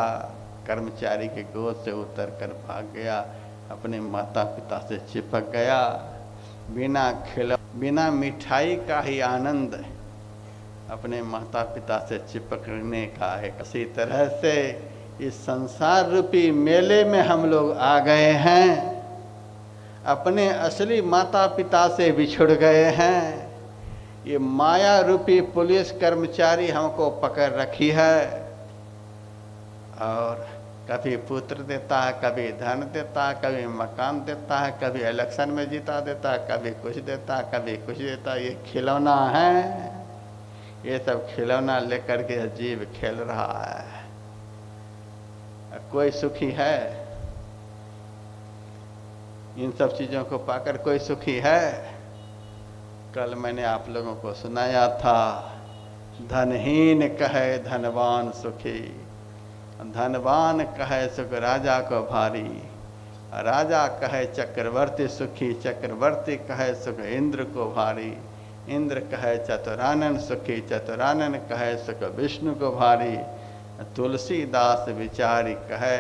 B: कर्मचारी के गोद से उतर कर भाग गया, अपने माता पिता से चिपक गया। बिना मिठाई का ही आनंद अपने माता पिता से चिपकने का है। इसी तरह से इस संसार रूपी मेले में हम लोग आ गए हैं, अपने असली माता पिता से बिछुड़ गए हैं। ये माया रूपी पुलिस कर्मचारी हमको पकड़ रखी है और कभी पुत्र देता है, कभी धन देता है, कभी मकान देता है, कभी इलेक्शन में जीता देता है, कभी कुछ देता है, कभी कुछ देता है। ये खिलौना है, ये सब खिलौना लेकर के जीव खेल रहा है। कोई सुखी है? इन सब चीजों को पाकर कोई सुखी है? कल मैंने आप लोगों को सुनाया था, धनहीन कहे धनवान सुखी, धनवान कहे सुख राजा को भारी, राजा कहे चक्रवर्ती सुखी, चक्रवर्ती कहे सुख इंद्र को भारी, इंद्र कहे चतुरानन सुखी, चतुरानन कहे सुख विष्णु को भारी, तुलसीदास विचारी कहे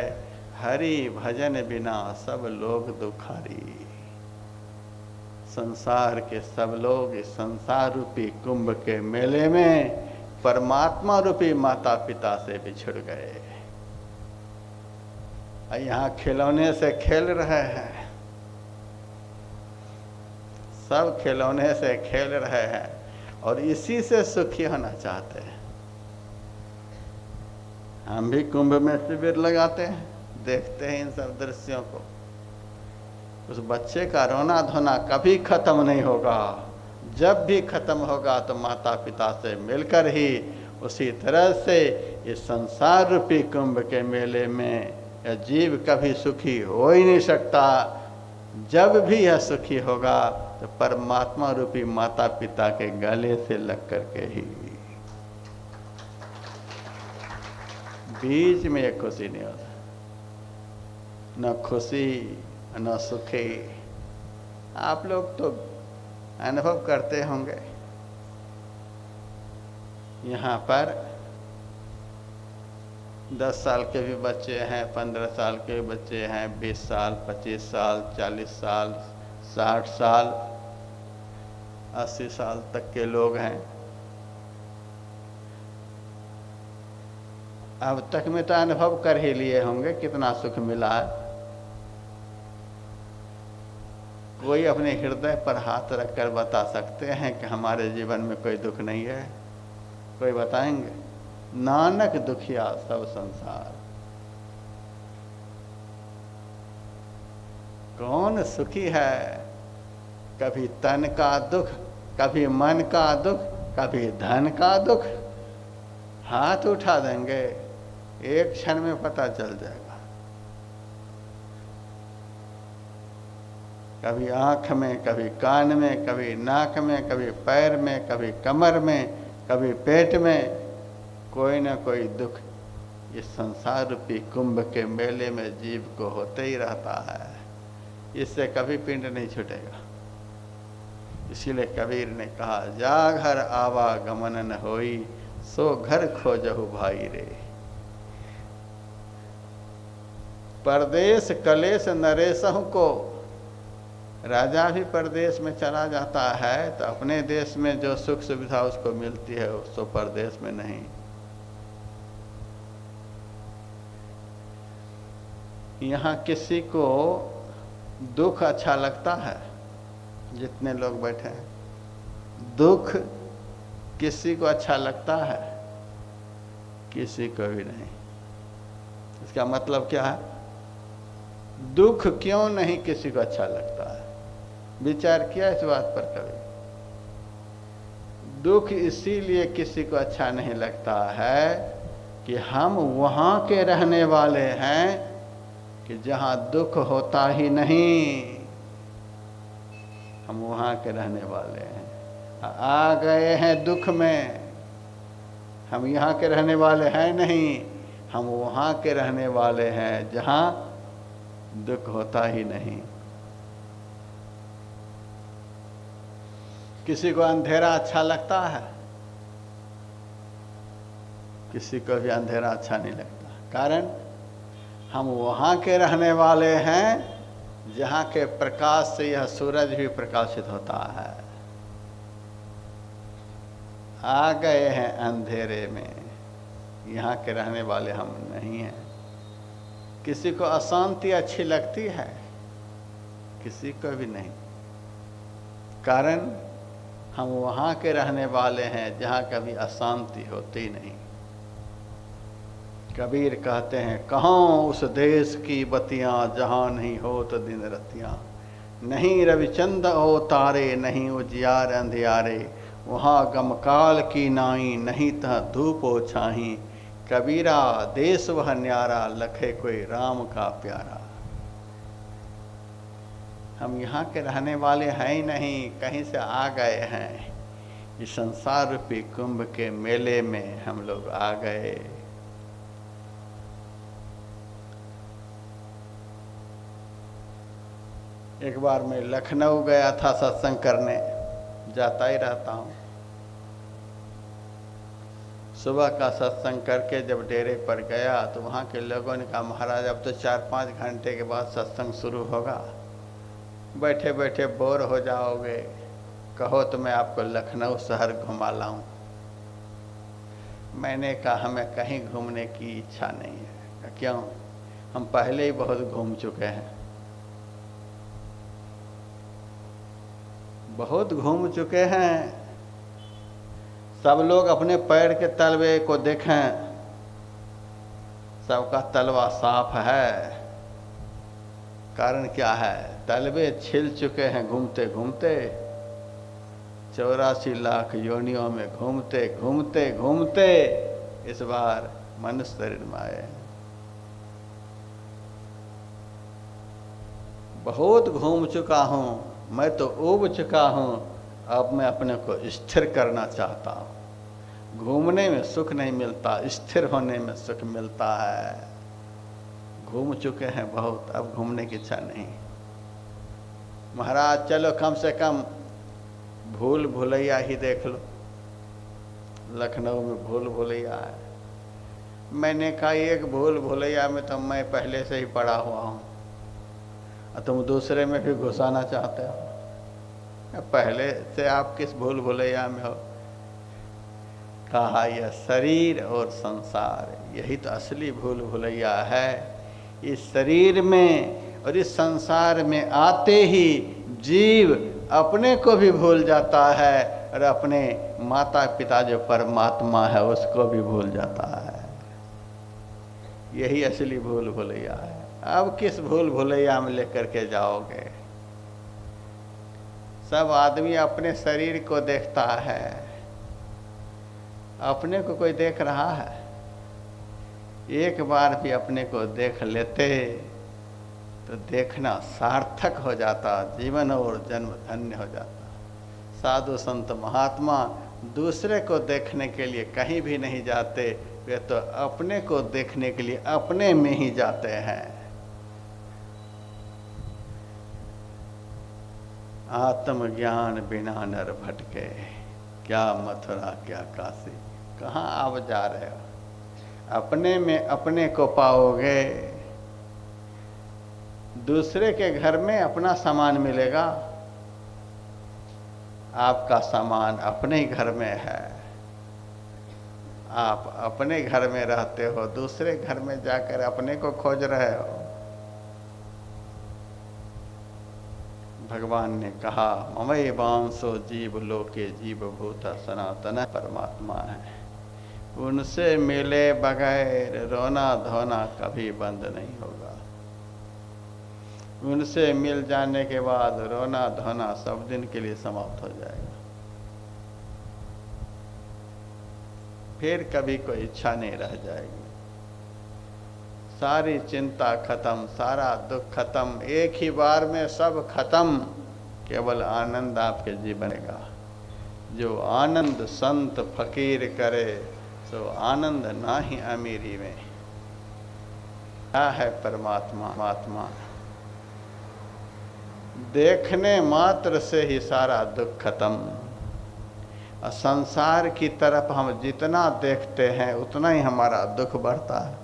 B: हरि भजन बिना सब लोग दुखारी। संसार के सब लोग इस संसार रूपी कुंभ के मेले में परमात्मा रूपी माता पिता से बिछुड़ गए। यहाँ खिलौने से खेल रहे हैं, सब खिलौने से खेल रहे हैं और इसी से सुखी होना चाहते हैं। हम भी कुंभ में शिविर लगाते हैं, देखते हैं इन सब दृश्यों को। उस बच्चे का रोना धोना कभी खत्म नहीं होगा। जब भी खत्म होगा तो माता पिता से मिलकर ही। उसी तरह से इस संसार रूपी कुंभ के मेले में यह जीव कभी सुखी हो ही नहीं सकता। जब भी यह सुखी होगा तो परमात्मा रूपी माता पिता के गले से लग करके ही। बीच में एक खुशी नहीं होता, न खुशी न सुखी। आप लोग तो अनुभव करते होंगे। यहाँ पर 10 साल के भी बच्चे हैं, 15 साल के भी बच्चे हैं, 20 साल, 25 साल, 40 साल, 60 साल, 80 साल तक के लोग हैं। अब तक में तो अनुभव कर ही लिए होंगे कितना सुख मिला है। कोई अपने हृदय पर हाथ रखकर बता सकते हैं कि हमारे जीवन में कोई दुख नहीं है? कोई बताएंगे? नानक दुखिया सब संसार। कौन सुखी है? कभी तन का दुख, कभी मन का दुख, कभी धन का दुख। हाथ उठा देंगे, एक क्षण में पता चल जाएगा। कभी आँख में, कभी कान में, कभी नाक में, कभी पैर में, कभी कमर में, कभी पेट में, कोई ना कोई दुख इस संसार रूपी कुंभ के मेले में जीव को होते ही रहता है। इससे कभी पिंड नहीं छूटेगा। इसीलिए कबीर ने कहा, जा घर आवागमन न होई, सो घर खोजहु भाई रे। परदेश कलेश नरेशहु को। राजा भी परदेश में चला जाता है तो अपने देश में जो सुख सुविधा उसको मिलती है उसको परदेश में नहीं। यहाँ किसी को दुख अच्छा लगता है? जितने लोग बैठे हैं, दुख किसी को अच्छा लगता है? किसी को भी नहीं। इसका मतलब क्या है? दुख क्यों नहीं किसी को अच्छा लगता है? विचार किया इस बात पर कभी? दुख इसीलिए किसी को अच्छा नहीं लगता है कि हम वहाँ के रहने वाले हैं कि जहाँ दुख होता ही नहीं। हम वहाँ के रहने वाले हैं, आ गए हैं दुख में। हम यहाँ के रहने वाले हैं नहीं, हम वहाँ के रहने वाले हैं जहाँ दुख होता ही नहीं। किसी को अंधेरा अच्छा लगता है? किसी को भी अंधेरा अच्छा नहीं लगता। कारण हम वहाँ के रहने वाले हैं जहाँ के प्रकाश से यह सूरज भी प्रकाशित होता है। आ गए हैं अंधेरे में, यहाँ के रहने वाले हम नहीं हैं। किसी को अशांति अच्छी लगती है? किसी को भी नहीं। कारण हम वहाँ के रहने वाले हैं जहाँ कभी अशांति होती नहीं। कबीर कहते हैं, कहाँ उस देश की बतियाँ जहाँ नहीं हो तो दिन रतियाँ, नहीं रविचंद हो तारे, नहीं उजियार अंधियारे, वहाँ गमकाल की नाई, नहीं तह धूप हो छाही। कबीरा देश वह न्यारा, लखे कोई राम का प्यारा। हम यहाँ के रहने वाले हैं ही नहीं, कहीं से आ गए हैं। इस संसार रूपी कुंभ के मेले में हम लोग आ गए। एक बार मैं लखनऊ गया था सत्संग करने, जाता ही रहता हूँ। सुबह का सत्संग करके जब डेरे पर गया तो वहाँ के लोगों ने कहा, महाराज अब तो 4-5 घंटे के बाद सत्संग शुरू होगा, बैठे बैठे बोर हो जाओगे, कहो तो मैं आपको लखनऊ शहर घुमा लाऊं। मैंने कहा हमें कहीं घूमने की इच्छा नहीं है। क्यों? हम पहले ही बहुत घूम चुके हैं, बहुत घूम चुके हैं। सब लोग अपने पैर के तलवे को देखें, सबका तलवा साफ है। कारण क्या है? तलवे छिल चुके हैं घूमते घूमते, 84 लाख योनियों में घूमते घूमते घूमते इस बार मनुष्य शरीर में आए। बहुत घूम चुका हूँ, मैं तो ऊब चुका हूँ। अब मैं अपने को स्थिर करना चाहता हूँ। घूमने में सुख नहीं मिलता, स्थिर होने में सुख मिलता है। घूम चुके हैं बहुत, अब घूमने की इच्छा नहीं। महाराज चलो कम से कम भूल भुलैया ही देख लो। लखनऊ में भूल भुलैया है। मैंने कहा एक भूल भुलैया में तो मैं पहले से ही पड़ा हुआ हूँ, तुम दूसरे में भी घुसाना चाहते हो। पहले से आप किस भूल भुलैया में हो? कहा यह शरीर और संसार, यही तो असली भूल भुलैया है। इस शरीर में और इस संसार में आते ही जीव अपने को भी भूल जाता है और अपने माता पिता जो परमात्मा है उसको भी भूल जाता है। यही असली भूल भुलैया है। अब किस भूल भुलैया में लेकर के जाओगे? सब आदमी अपने शरीर को देखता है, अपने को कोई देख रहा है? एक बार भी अपने को देख लेते तो देखना सार्थक हो जाता, जीवन और जन्म धन्य हो जाता। साधु संत महात्मा दूसरे को देखने के लिए कहीं भी नहीं जाते, वे तो अपने को देखने के लिए अपने में ही जाते हैं। आत्मज्ञान बिना नर भटके, क्या मथुरा क्या काशी। कहाँ आप जा रहे हो? अपने में अपने को पाओगे, दूसरे के घर में अपना सामान मिलेगा। आपका सामान अपने ही घर में है। आप अपने घर में रहते हो, दूसरे घर में जाकर अपने को खोज रहे हो। भगवान ने कहा ममई वांसो जीव लोके जीव भूता सनातन परमात्मा है। उनसे मिले बगैर रोना धोना कभी बंद नहीं होगा। उनसे मिल जाने के बाद रोना धोना सब दिन के लिए समाप्त हो जाएगा। फिर कभी कोई इच्छा नहीं रह जाएगी। सारी चिंता खत्म, सारा दुख खत्म, एक ही बार में सब खत्म। केवल आनंद आपके जीवन का। जो आनंद संत फकीर करे सो आनंद ना ही अमीरी में। क्या है परमात्मा? आत्मा देखने मात्र से ही सारा दुख खत्म। और संसार की तरफ हम जितना देखते हैं उतना ही हमारा दुख बढ़ता है।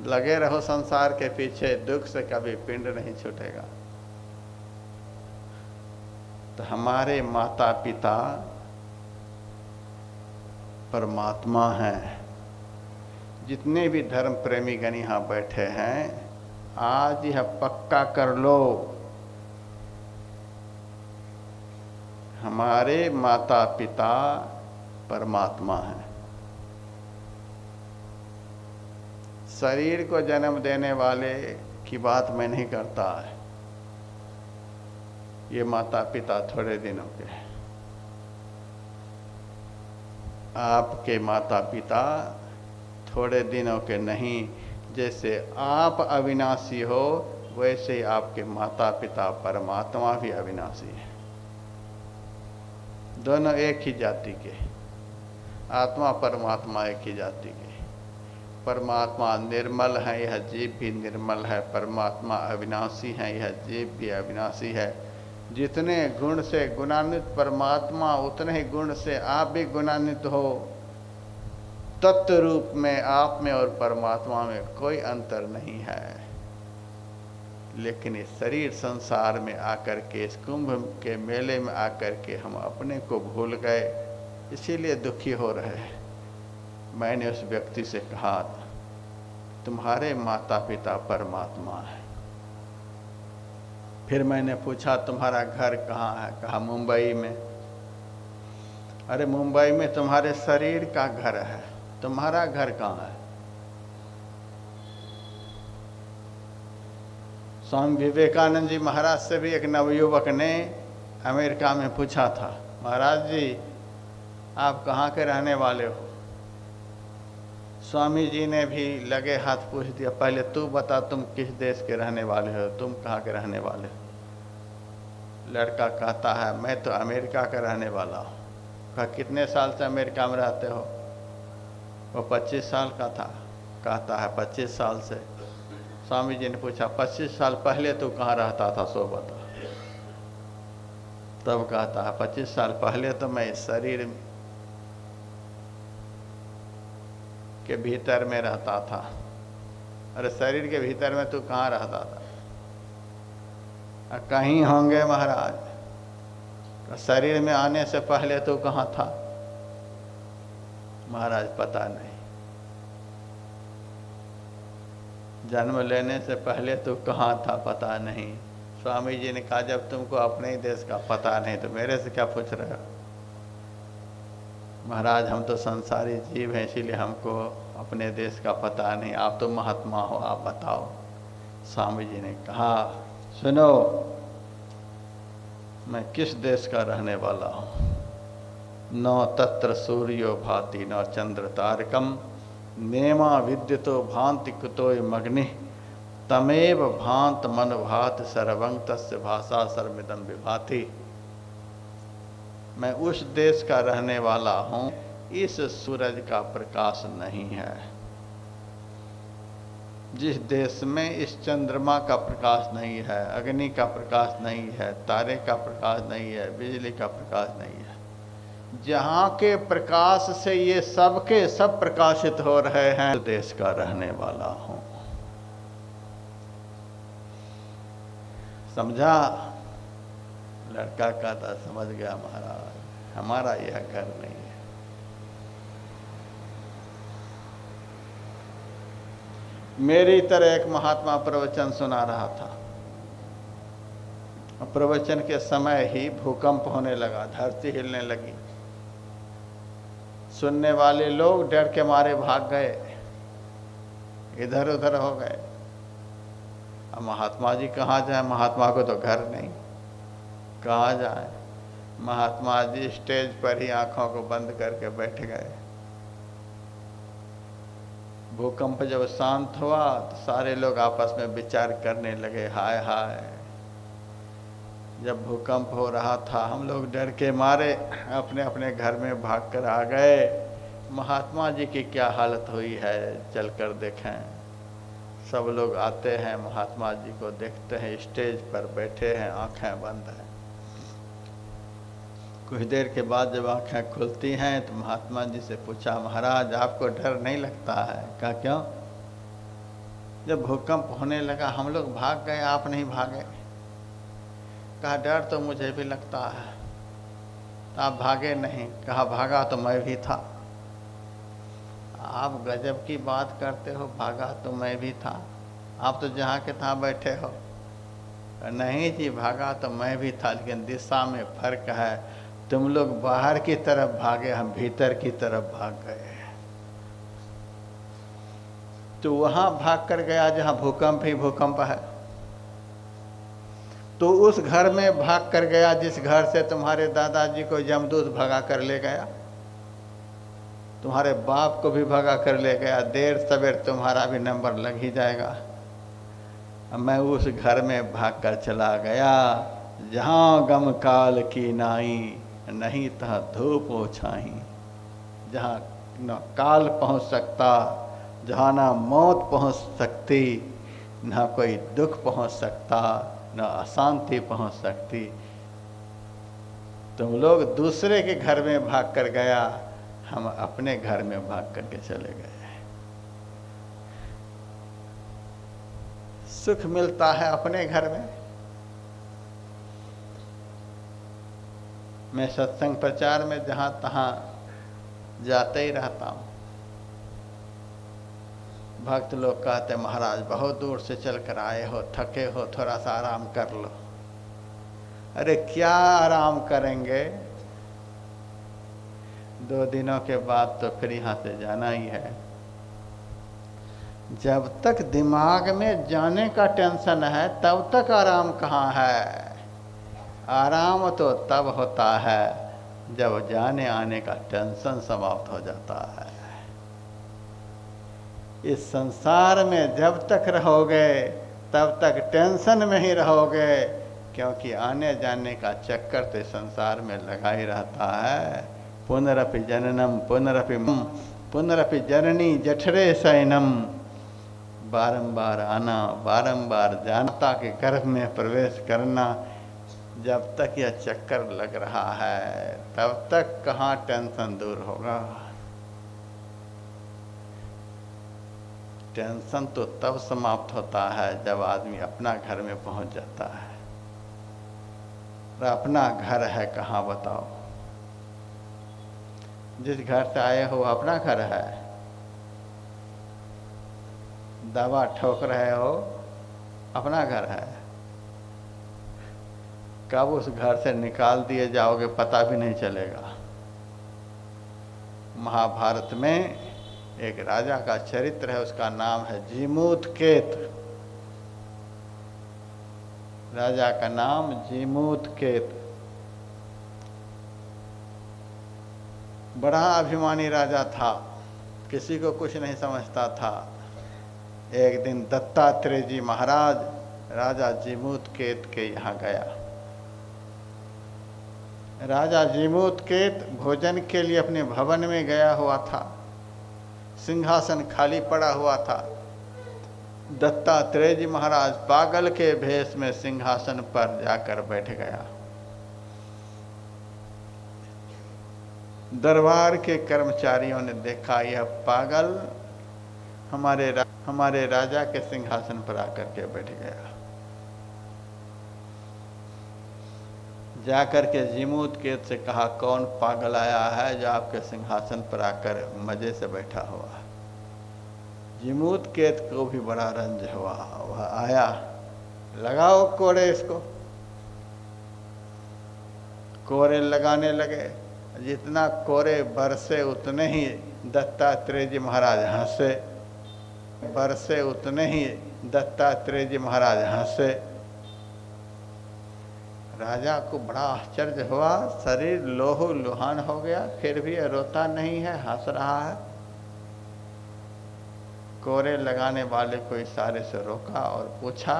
B: लगे रहो संसार के पीछे, दुख से कभी पिंड नहीं छूटेगा। तो हमारे माता पिता परमात्मा हैं। जितने भी धर्म प्रेमी गण यहाँ बैठे हैं, आज यह पक्का कर लो, हमारे माता पिता परमात्मा हैं। शरीर को जन्म देने वाले की बात मैं नहीं करता है। ये माता पिता थोड़े दिनों के, आपके माता पिता थोड़े दिनों के नहीं, जैसे आप अविनाशी हो वैसे ही आपके माता पिता परमात्मा भी अविनाशी है। दोनों एक ही जाति के, आत्मा परमात्मा एक ही जाति के। परमात्मा निर्मल है, यह जीव भी निर्मल है। परमात्मा अविनाशी है, यह जीव भी अविनाशी है। जितने गुण से गुणान्वित परमात्मा, उतने ही गुण से आप भी गुणान्वित हो। तत्व रूप में आप में और परमात्मा में कोई अंतर नहीं है। लेकिन इस शरीर संसार में आकर के, इस कुंभ के मेले में आकर के हम अपने को भूल गए, इसीलिए दुखी हो रहे हैं। मैंने उस व्यक्ति से कहा, तुम्हारे माता पिता परमात्मा है। फिर मैंने पूछा, तुम्हारा घर कहाँ है? कहा मुंबई में। अरे मुंबई में तुम्हारे शरीर का घर है, तुम्हारा घर कहाँ है? स्वामी विवेकानंद जी महाराज से भी एक नवयुवक ने अमेरिका में पूछा था, महाराज जी आप कहाँ के रहने वाले हो? स्वामी जी ने भी लगे हाथ पूछ दिया, पहले तू बता तुम किस देश के रहने वाले हो, तुम कहाँ के रहने वाले हो? लड़का कहता है मैं तो अमेरिका का रहने वाला हूँ। कहा कितने साल से अमेरिका में रहते हो? वो 25 साल का था। कहता है 25 साल से। स्वामी जी ने पूछा 25 साल पहले तू कहाँ रहता था, सो बता। तब कहता है 25 साल पहले तो मैं इस शरीर के भीतर में रहता था। अरे शरीर के भीतर में तू कहाँ रहता था? कहीं होंगे महाराज। शरीर में आने से पहले तू कहाँ था? महाराज पता नहीं। जन्म लेने से पहले तू कहाँ था? पता नहीं। स्वामी जी ने कहा जब तुमको अपने ही देश का पता नहीं तो मेरे से क्या पूछ रहे हो? महाराज हम तो संसारी जीव हैं, इसीलिए हमको अपने देश का पता नहीं। आप तो महात्मा हो, आप बताओ। स्वामी जी ने कहा सुनो, मैं किस देश का रहने वाला हूँ। न तत्र सूर्यो भाति न चंद्र तारकम, नेमा विद्युतो भांति कुतोय मग्नि, तमेव भांत मन भात सर्वं तस्य भाषा सर्वमिदं विभाति। मैं उस देश का रहने वाला हूँ, इस सूरज का प्रकाश नहीं है। जिस देश में इस चंद्रमा का प्रकाश नहीं है, अग्नि का प्रकाश नहीं है, तारे का प्रकाश नहीं है, बिजली का प्रकाश नहीं है, जहाँ के प्रकाश से ये सब के सब प्रकाशित हो रहे हैं, उस देश का रहने वाला हूँ। समझा? लड़का कहता समझ गया महाराज, हमारा यह घर नहीं है। मेरी तरह एक महात्मा प्रवचन सुना रहा था। प्रवचन के समय ही भूकंप होने लगा, धरती हिलने लगी। सुनने वाले लोग डर के मारे भाग गए, इधर उधर हो गए। अब महात्मा जी कहाँ जाए? महात्मा को तो घर नहीं, कहाँ जाए? महात्मा जी स्टेज पर ही आंखों को बंद करके बैठ गए। भूकंप जब शांत हुआ तो सारे लोग आपस में विचार करने लगे, हाय हाय। जब भूकंप हो रहा था हम लोग डर के मारे अपने अपने घर में भागकर आ गए। महात्मा जी की क्या हालत हुई है चलकर देखें। सब लोग आते हैं, महात्मा जी को देखते हैं, स्टेज पर बैठे हैं, आंखें बंद हैं। कुछ देर के बाद जब आंखें खुलती हैं तो महात्मा जी से पूछा, महाराज आपको डर नहीं लगता है? कहा क्यों? जब भूकंप होने लगा हम लोग भाग गए, आप नहीं भागे। कहा डर तो मुझे भी लगता है। तो आप भागे नहीं? कहा भागा तो मैं भी था। आप गजब की बात करते हो, भागा तो मैं भी था। आप तो जहाँ के तहाँ बैठे हो। नहीं जी भागा तो मैं भी था, लेकिन दिशा में फर्क है। तुम लोग बाहर की तरफ भागे, हम भीतर की तरफ भाग गए। तो वहां भाग कर गया जहां भूकंप ही भूकंप है। तो उस घर में भाग कर गया जिस घर से तुम्हारे दादाजी को यमदूत भगा कर ले गया। तुम्हारे बाप को भी भगा कर ले गया, देर सवेर तुम्हारा भी नंबर लग ही जाएगा। अब मैं उस घर में भाग कर चला गया जहाँ गम काल की नाई, नहीं तहाँ धूप ओछाई। जहाँ न काल पहुँच सकता, जहाँ ना मौत पहुँच सकती, ना कोई दुख पहुँच सकता, ना अशांति पहुँच सकती। तुम लोग दूसरे के घर में भाग कर गया, हम अपने घर में भाग करके चले गए। सुख मिलता है अपने घर में। मैं सत्संग प्रचार में जहाँ तहाँ जाते ही रहता हूँ। भक्त लोग कहते महाराज बहुत दूर से चल कर आए हो, थके हो, थोड़ा सा आराम कर लो। अरे क्या आराम करेंगे, 2 दिनों के बाद तो फिर यहाँ से जाना ही है। जब तक दिमाग में जाने का टेंशन है तब तक आराम कहाँ है। आराम तो तब होता है जब जाने आने का टेंशन समाप्त हो जाता है। इस संसार में जब तक रहोगे तब तक टेंशन में ही रहोगे, क्योंकि आने जाने का चक्कर तो संसार में लगा ही रहता है। पुनरपि जननम पुनरपि जननी जठरे शयनम। बारंबार आना, बारंबार जानता के गर्भ में प्रवेश करना। जब तक यह चक्कर लग रहा है तब तक कहाँ टेंशन दूर होगा। टेंशन तो तब समाप्त होता है जब आदमी अपना घर में पहुंच जाता है। और अपना घर है कहाँ बताओ? जिस घर से आए हो अपना घर है। दवा ठोक रहे हो अपना घर है। कब उस घर से निकाल दिए जाओगे पता भी नहीं चलेगा। महाभारत में एक राजा का चरित्र है, उसका नाम है जीमूतकेत। राजा का नाम जीमूतकेत। बड़ा अभिमानी राजा था, किसी को कुछ नहीं समझता था। एक दिन दत्तात्रेय जी महाराज राजा जीमूतकेत के यहाँ गया। राजा जीमूतकेत भोजन के लिए अपने भवन में गया हुआ था। सिंहासन खाली पड़ा हुआ था। दत्तात्रेय जी महाराज पागल के भेष में सिंहासन पर जाकर बैठ गया। दरबार के कर्मचारियों ने देखा यह पागल हमारे राजा के सिंहासन पर आकर के बैठ गया। जाकर के जीमूतकेत से कहा कौन पागल आया है जो आपके सिंहासन पर आकर मजे से बैठा हुआ है। जीमूतकेत को भी बड़ा रंज हुआ। वह आया, लगाओ कोड़े इसको। कोड़े लगाने लगे। जितना कोड़े बरसे उतने ही दत्तात्रेय जी महाराज हंसे। बरसे उतने ही दत्तात्रेय जी महाराज हंसे। राजा को बड़ा आश्चर्य हुआ, शरीर लोहू लुहान हो गया, फिर भी रोता नहीं है, हंस रहा है। कोरे लगाने वाले को इशारे से रोका और पूछा,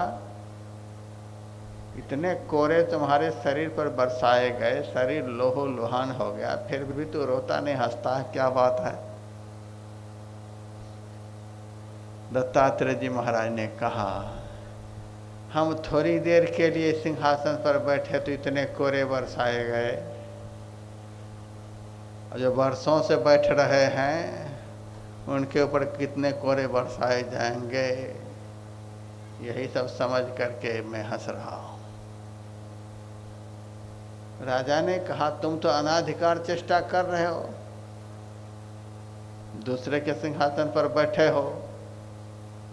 B: इतने कोरे तुम्हारे शरीर पर बरसाए गए, शरीर लोहो लुहान हो गया, फिर भी तू रोता नहीं, हंसता है, क्या बात है? दत्तात्रेय जी महाराज ने कहा, हम थोड़ी देर के लिए सिंहासन पर बैठे तो इतने कोरे बरसाए गए, और जो वर्षों से बैठ रहे हैं उनके ऊपर कितने कोरे बरसाए जाएंगे, यही सब समझ करके मैं हंस रहा हूँ। राजा ने कहा, तुम तो अनाधिकार चेष्टा कर रहे हो, दूसरे के सिंहासन पर बैठे हो,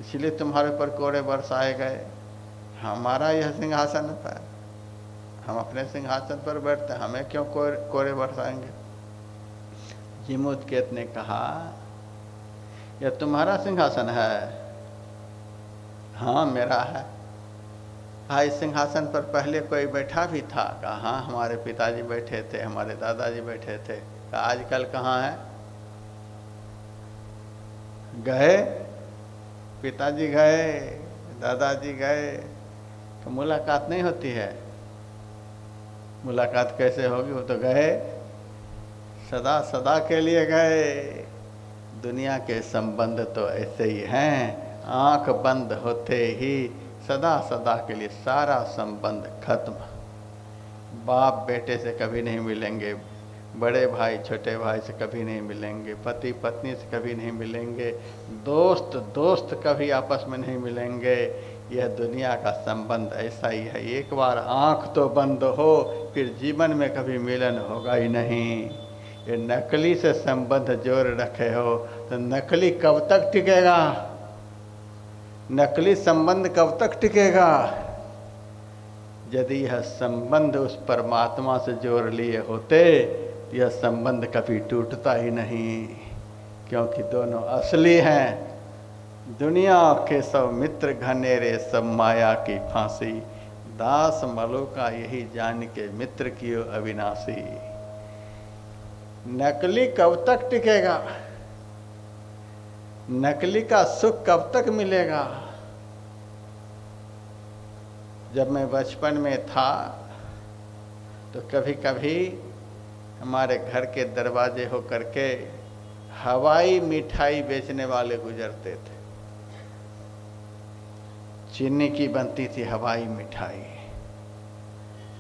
B: इसलिए तुम्हारे ऊपर कोरे बरसाए गए। हमारा यह सिंहासन है, हम अपने सिंहासन पर बैठते हैं, हमें क्यों कोरे बरसाएंगे? जीमूतकेत ने कहा, यह तुम्हारा सिंहासन है? हाँ मेरा है। हाँ, इस सिंहासन पर पहले कोई बैठा भी था? कहा हाँ, हमारे पिताजी बैठे थे, हमारे दादाजी बैठे थे। कहा आजकल कहाँ है? गए, पिताजी गए, दादाजी गए, तो मुलाकात नहीं होती है। मुलाकात कैसे होगी? वो तो गए, सदा सदा के लिए गए। दुनिया के संबंध तो ऐसे ही हैं, आंख बंद होते ही सदा सदा के लिए सारा संबंध खत्म। बाप बेटे से कभी नहीं मिलेंगे, बड़े भाई छोटे भाई से कभी नहीं मिलेंगे, पति पत्नी से कभी नहीं मिलेंगे, दोस्त दोस्त कभी आपस में नहीं मिलेंगे। यह दुनिया का संबंध ऐसा ही है, एक बार आंख तो बंद हो फिर जीवन में कभी मिलन होगा ही नहीं। ये नकली से संबंध जोड़ रखे हो तो नकली कब तक टिकेगा? नकली संबंध कब तक टिकेगा? यदि यह संबंध उस परमात्मा से जोड़ लिए होते, यह संबंध कभी टूटता ही नहीं, क्योंकि दोनों असली हैं। दुनिया के सब मित्र घनेरे, सब माया की फांसी, दास मलो का यही जान के मित्र कियो अविनाशी। नकली कब तक टिकेगा? नकली का सुख कब तक मिलेगा? जब मैं बचपन में था तो कभी कभी हमारे घर के दरवाजे हो करके हवाई मिठाई बेचने वाले गुजरते थे। चीनी की बनती थी हवाई मिठाई,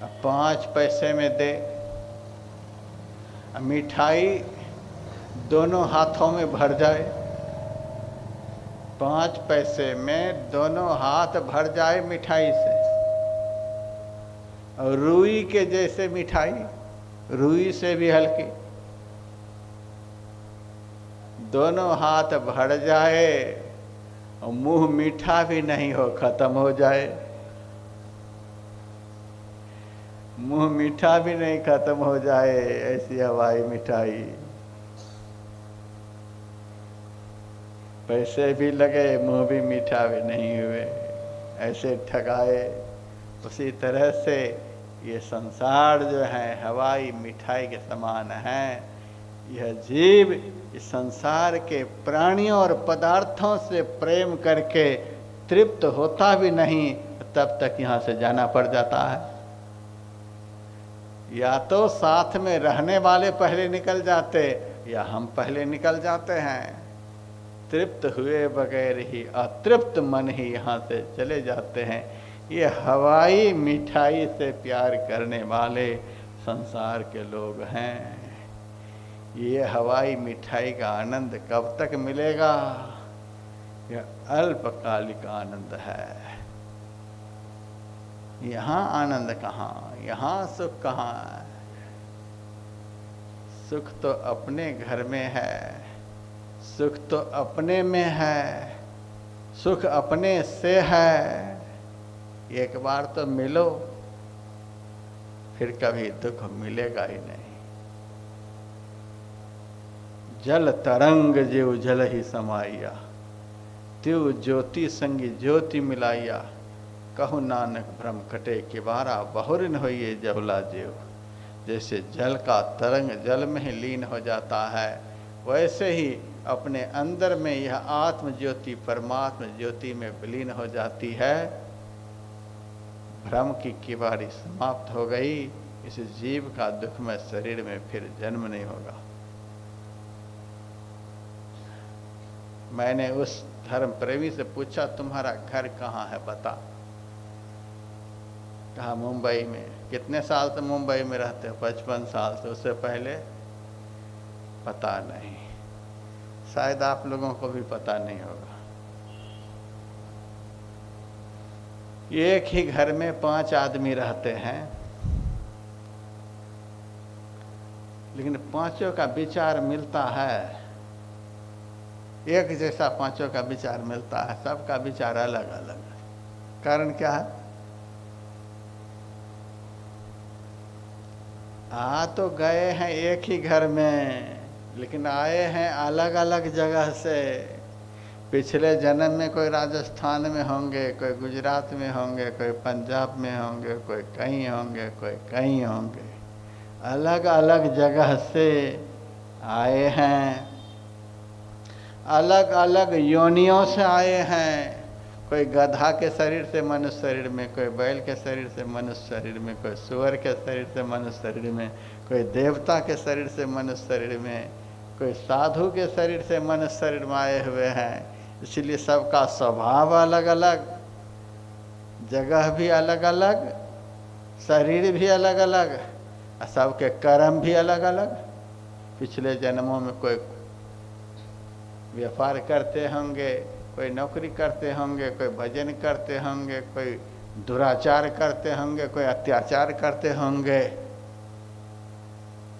B: अब 5 पैसे में दे। मिठाई दोनों हाथों में भर जाए, 5 पैसे में दोनों हाथ भर जाए मिठाई से। और रुई के जैसे मिठाई, रुई से भी हल्की, दोनों हाथ भर जाए और मुंह मीठा भी नहीं हो, खत्म हो जाए। मुंह मीठा भी नहीं, खत्म हो जाए, ऐसी हवाई मिठाई। पैसे भी लगे, मुंह भी मीठा भी नहीं हुए, ऐसे ठगाए। उसी तरह से ये संसार जो है हवाई मिठाई के समान है। यह जीव इस संसार के प्राणियों और पदार्थों से प्रेम करके तृप्त होता भी नहीं, तब तक यहाँ से जाना पड़ जाता है। या तो साथ में रहने वाले पहले निकल जाते, या हम पहले निकल जाते हैं। तृप्त हुए बगैर ही अतृप्त मन ही यहाँ से चले जाते हैं। ये हवाई मिठाई से प्यार करने वाले संसार के लोग हैं। ये हवाई मिठाई का आनंद कब तक मिलेगा? यह अल्पकालिक आनंद है। यहाँ आनंद कहाँ, यहाँ सुख कहाँ है? सुख तो अपने घर में है, सुख तो अपने में है, सुख अपने से है। एक बार तो मिलो, फिर कभी दुख मिलेगा ही नहीं। जल तरंग जेव जल ही समाइया, त्यों ज्योति संगी ज्योति मिलाइया। कहु नानक भ्रम कटे किबारा, बहुरिन होइए जहुला जेव। जैसे जल का तरंग जल में ही लीन हो जाता है, वैसे ही अपने अंदर में यह आत्म ज्योति परमात्म ज्योति में विलीन हो जाती है। भ्रम की किबारी समाप्त हो गई। इस जीव का दुखमय शरीर में फिर जन्म नहीं होगा। मैंने उस धर्म प्रेमी से पूछा, तुम्हारा घर कहाँ है बता? कहा मुंबई में। कितने साल से मुंबई में रहते हो? 55 साल से। उससे पहले पता नहीं, शायद आप लोगों को भी पता नहीं होगा। एक ही घर में 5 आदमी रहते हैं, लेकिन पांचों का विचार मिलता है। एक जैसा पांचों का विचार मिलता है, सबका विचार अलग अलग है। कारण क्या है? आ तो गए हैं एक ही घर में, लेकिन आए हैं अलग अलग जगह से। पिछले जन्म में कोई राजस्थान में होंगे, कोई गुजरात में होंगे, कोई पंजाब में होंगे, कोई कहीं होंगे, कोई कहीं होंगे। अलग अलग जगह से आए हैं। अलग अलग योनियों से आए हैं। कोई गधा के शरीर से मनुष्य शरीर में, कोई बैल के शरीर से मनुष्य शरीर में, कोई सूअर के शरीर से मनुष्य शरीर में, कोई देवता के शरीर से मनुष्य शरीर में, कोई साधु के शरीर से मनुष्य शरीर में आए हुए हैं। इसलिए सबका स्वभाव अलग अलग, जगह भी अलग अलग, शरीर भी अलग अलग, और सबके कर्म भी अलग अलग। पिछले जन्मों में कोई व्यापार करते होंगे, कोई नौकरी करते होंगे, कोई भजन करते होंगे, कोई दुराचार करते होंगे, कोई अत्याचार करते होंगे।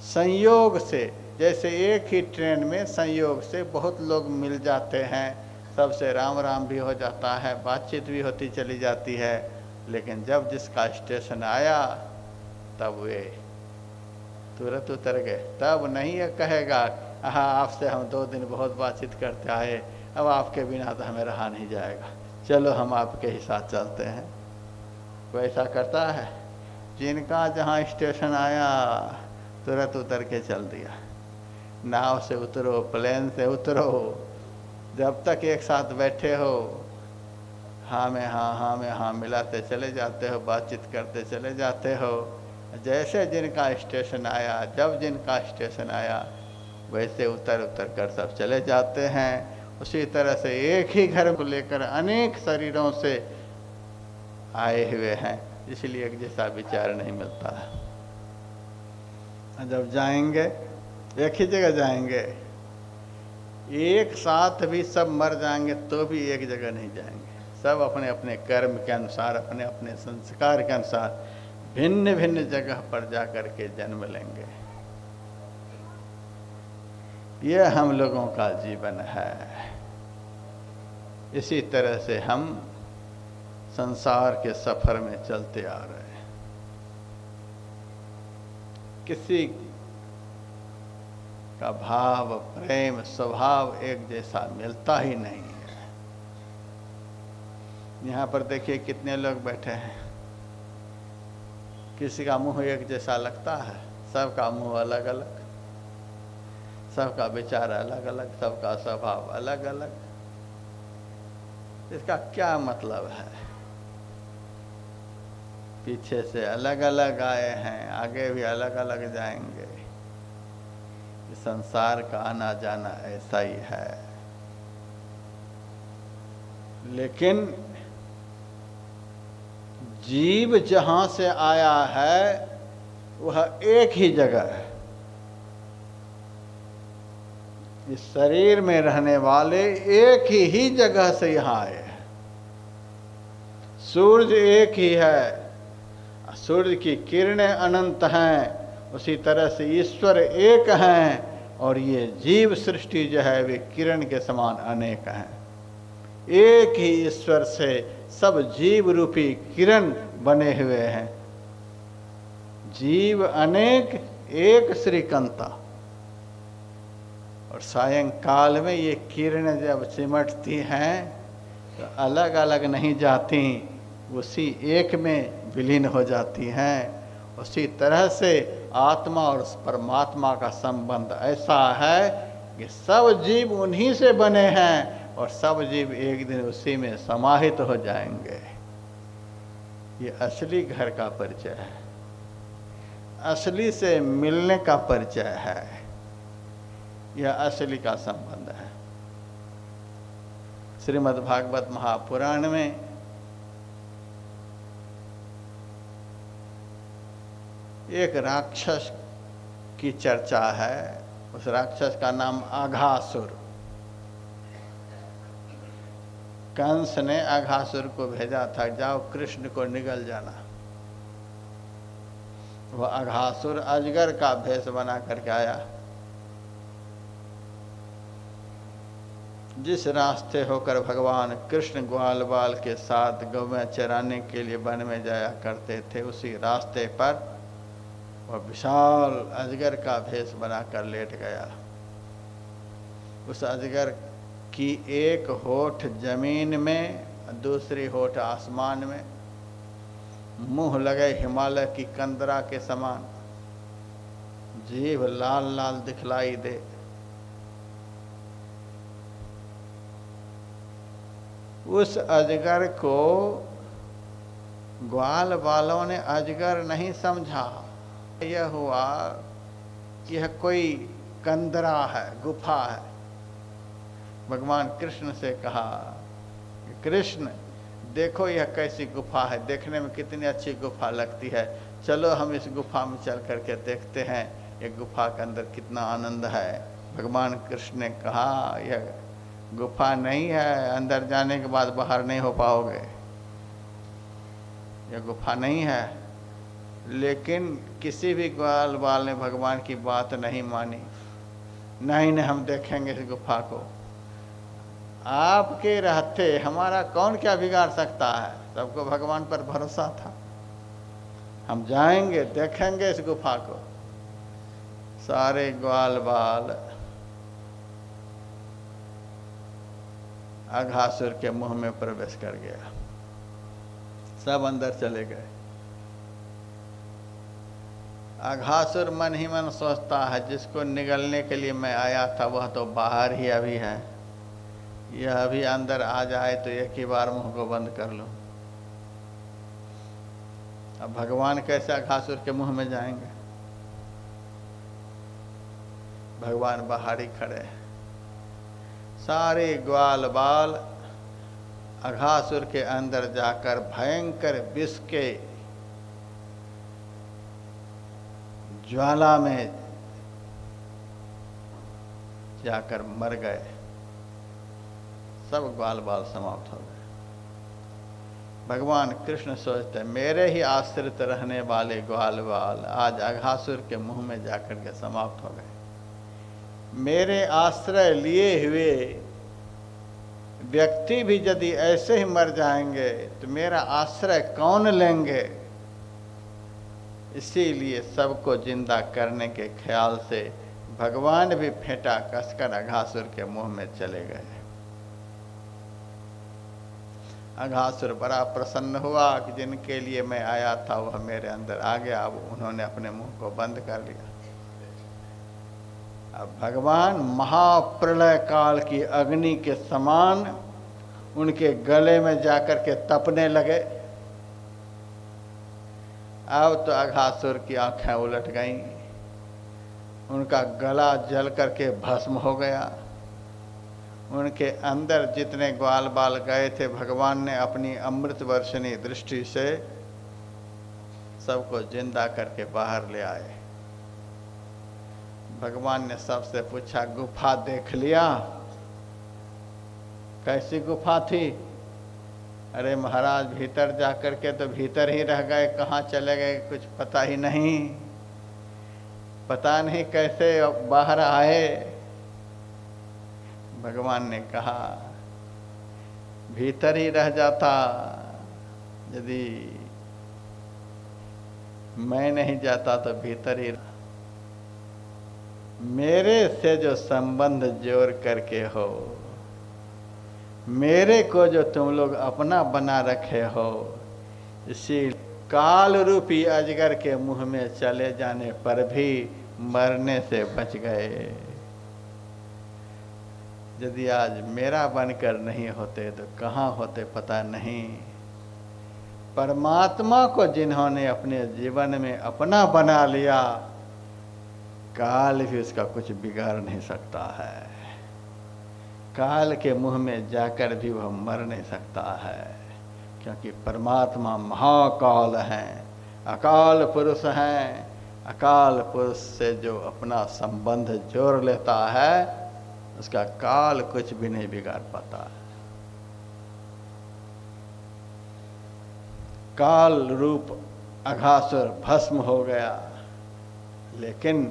B: संयोग से, जैसे एक ही ट्रेन में संयोग से बहुत लोग मिल जाते हैं, सबसे राम राम भी हो जाता है, बातचीत भी होती चली जाती है, लेकिन जब जिसका स्टेशन आया तब वे तुरंत उतर गए। तब नहीं ये कहेगा हाँ आपसे हम 2 दिन बहुत बातचीत करते आए, अब आपके बिना तो हमें रहा नहीं जाएगा, चलो हम आपके ही साथ चलते हैं। कोई ऐसा करता है? जिनका जहाँ स्टेशन आया तुरंत उतर के चल दिया। नाव से उतरो, प्लेन से उतरो, जब तक एक साथ बैठे हो हाँ में हाँ मिलाते चले जाते हो, बातचीत करते चले जाते हो। जैसे जिनका स्टेशन आया, जब जिनका स्टेशन आया, वैसे उतर उतर कर सब चले जाते हैं। उसी तरह से एक ही घर को लेकर अनेक शरीरों से आए हुए हैं, इसलिए एक जैसा विचार नहीं मिलता है। जब जाएंगे एक ही जगह जाएंगे, एक साथ भी सब मर जाएंगे तो भी एक जगह नहीं जाएंगे। सब अपने अपने कर्म के अनुसार, अपने अपने संस्कार के अनुसार भिन्न भिन्न जगह पर जा कर के जन्म लेंगे। यह हम लोगों का जीवन है। इसी तरह से हम संसार के सफर में चलते आ रहे हैं। किसी का भाव, प्रेम, स्वभाव एक जैसा मिलता ही नहीं है। यहाँ पर देखिए कितने लोग बैठे हैं, किसी का मुंह एक जैसा लगता है, सबका मुंह अलग अलग, सबका विचार अलग अलग, सबका स्वभाव अलग अलग। इसका क्या मतलब है? पीछे से अलग अलग आए हैं, आगे भी अलग अलग जाएंगे। संसार का आना जाना ऐसा ही है। लेकिन जीव जहां से आया है वह एक ही जगह है। इस शरीर में रहने वाले एक ही जगह से यहाँ आए हैं। सूर्य एक ही है, सूर्य की किरणें अनंत हैं, उसी तरह से ईश्वर एक हैं, और ये जीव सृष्टि जो है वे किरण के समान अनेक हैं। एक ही ईश्वर से सब जीव रूपी किरण बने हुए हैं। जीव अनेक, एक श्रीकंता। और सायंकाल में ये किरणें जब सिमटती हैं तो अलग अलग नहीं जाती, उसी एक में विलीन हो जाती हैं। उसी तरह से आत्मा और परमात्मा का संबंध ऐसा है कि सब जीव उन्हीं से बने हैं और सब जीव एक दिन उसी में समाहित हो जाएंगे। ये असली घर का परिचय है, असली से मिलने का परिचय है, यह असली का संबंध है। श्रीमद् भागवत महापुराण में एक राक्षस की चर्चा है। उस राक्षस का नाम अघासुर। कंस ने अघासुर को भेजा था, जाओ कृष्ण को निगल जाना। वह अघासुर अजगर का भेष बना करके आया। जिस रास्ते होकर भगवान कृष्ण ग्वाल बाल के साथ गौवें चराने के लिए वन में जाया करते थे, उसी रास्ते पर वह विशाल अजगर का भेष बनाकर लेट गया। उस अजगर की एक होठ जमीन में, दूसरी होठ आसमान में, मुंह लगे हिमालय की कंदरा के समान, जीभ लाल लाल दिखलाई दे। उस अजगर को ग्वाल वालों ने अजगर नहीं समझा। यह हुआ कि यह कोई कंदरा है, गुफा है। भगवान कृष्ण से कहा कि कृष्ण देखो यह कैसी गुफा है, देखने में कितनी अच्छी गुफा लगती है, चलो हम इस गुफा में चल करके देखते हैं ये गुफा के अंदर कितना आनंद है। भगवान कृष्ण ने कहा यह गुफा नहीं है, अंदर जाने के बाद बाहर नहीं हो पाओगे, यह गुफा नहीं है। लेकिन किसी भी ग्वाल बाल ने भगवान की बात नहीं मानी। नहीं नहीं, हम देखेंगे इस गुफा को, आपके रहते हमारा कौन क्या बिगाड़ सकता है। सबको भगवान पर भरोसा था, हम जाएंगे देखेंगे इस गुफा को। सारे ग्वाल बाल अघासुर के मुंह में प्रवेश कर गया, सब अंदर चले गए। अघासुर मन ही मन सोचता है जिसको निगलने के लिए मैं आया था वह तो बाहर ही अभी है, यह अभी अंदर आ जाए तो एक ही बार मुंह को बंद कर लूं। अब भगवान कैसे अघासुर के मुंह में जाएंगे। भगवान बाहर ही खड़े हैं। सारे ग्वाल बाल अघासुर के अंदर जाकर भयंकर विष के ज्वाला में जाकर मर गए। सब ग्वाल बाल समाप्त हो गए। भगवान कृष्ण सोचते मेरे ही आश्रित रहने वाले ग्वाल बाल आज अघासुर के मुंह में जाकर के समाप्त हो गए। मेरे आश्रय लिए हुए व्यक्ति भी यदि ऐसे ही मर जाएंगे तो मेरा आश्रय कौन लेंगे। इसीलिए सबको जिंदा करने के ख्याल से भगवान भी फेंटा कसकर अघासुर के मुंह में चले गए। अघासुर बड़ा प्रसन्न हुआ कि जिनके लिए मैं आया था वह मेरे अंदर आ गया। अब उन्होंने अपने मुंह को बंद कर लिया। अब भगवान महाप्रलय काल की अग्नि के समान उनके गले में जाकर के तपने लगे। अब तो अघासुर की आंखें उलट गईं, उनका गला जल करके भस्म हो गया। उनके अंदर जितने ग्वाल बाल गए थे भगवान ने अपनी अमृत वर्षिणी दृष्टि से सबको जिंदा करके बाहर ले आए। भगवान ने सबसे पूछा गुफा देख लिया? कैसी गुफा थी? अरे महाराज भीतर जाकर के तो भीतर ही रह गए, कहाँ चले गए कुछ पता ही नहीं, पता नहीं कैसे बाहर आए। भगवान ने कहा भीतर ही रह जाता यदि मैं नहीं जाता तो भीतर ही। मेरे से जो संबंध जोड़ करके हो, मेरे को जो तुम लोग अपना बना रखे हो, इसी काल रूपी अजगर के मुंह में चले जाने पर भी मरने से बच गए। यदि आज मेरा बनकर नहीं होते तो कहाँ होते पता नहीं। परमात्मा को जिन्होंने अपने जीवन में अपना बना लिया, काल भी उसका कुछ बिगाड़ नहीं सकता है। काल के मुंह में जाकर भी वह मर नहीं सकता है, क्योंकि परमात्मा महाकाल हैं, अकाल पुरुष हैं। अकाल पुरुष से जो अपना संबंध जोड़ लेता है उसका काल कुछ भी नहीं बिगाड़ पाता है। काल रूप अघासुर भस्म हो गया, लेकिन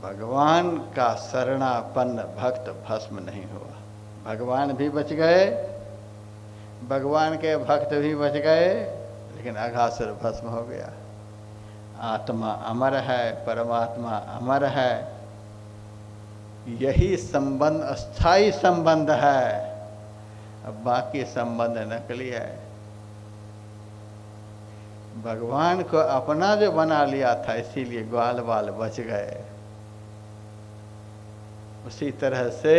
B: भगवान का शरणापन्न भक्त भस्म नहीं हुआ। भगवान भी बच गए, भगवान के भक्त भी बच गए, लेकिन अघासुर भस्म हो गया। आत्मा अमर है, परमात्मा अमर है। यही संबंध अस्थाई संबंध है, अब बाकी संबंध नकली है। भगवान को अपना जो बना लिया था इसीलिए ग्वाल बाल बच गए। उसी तरह से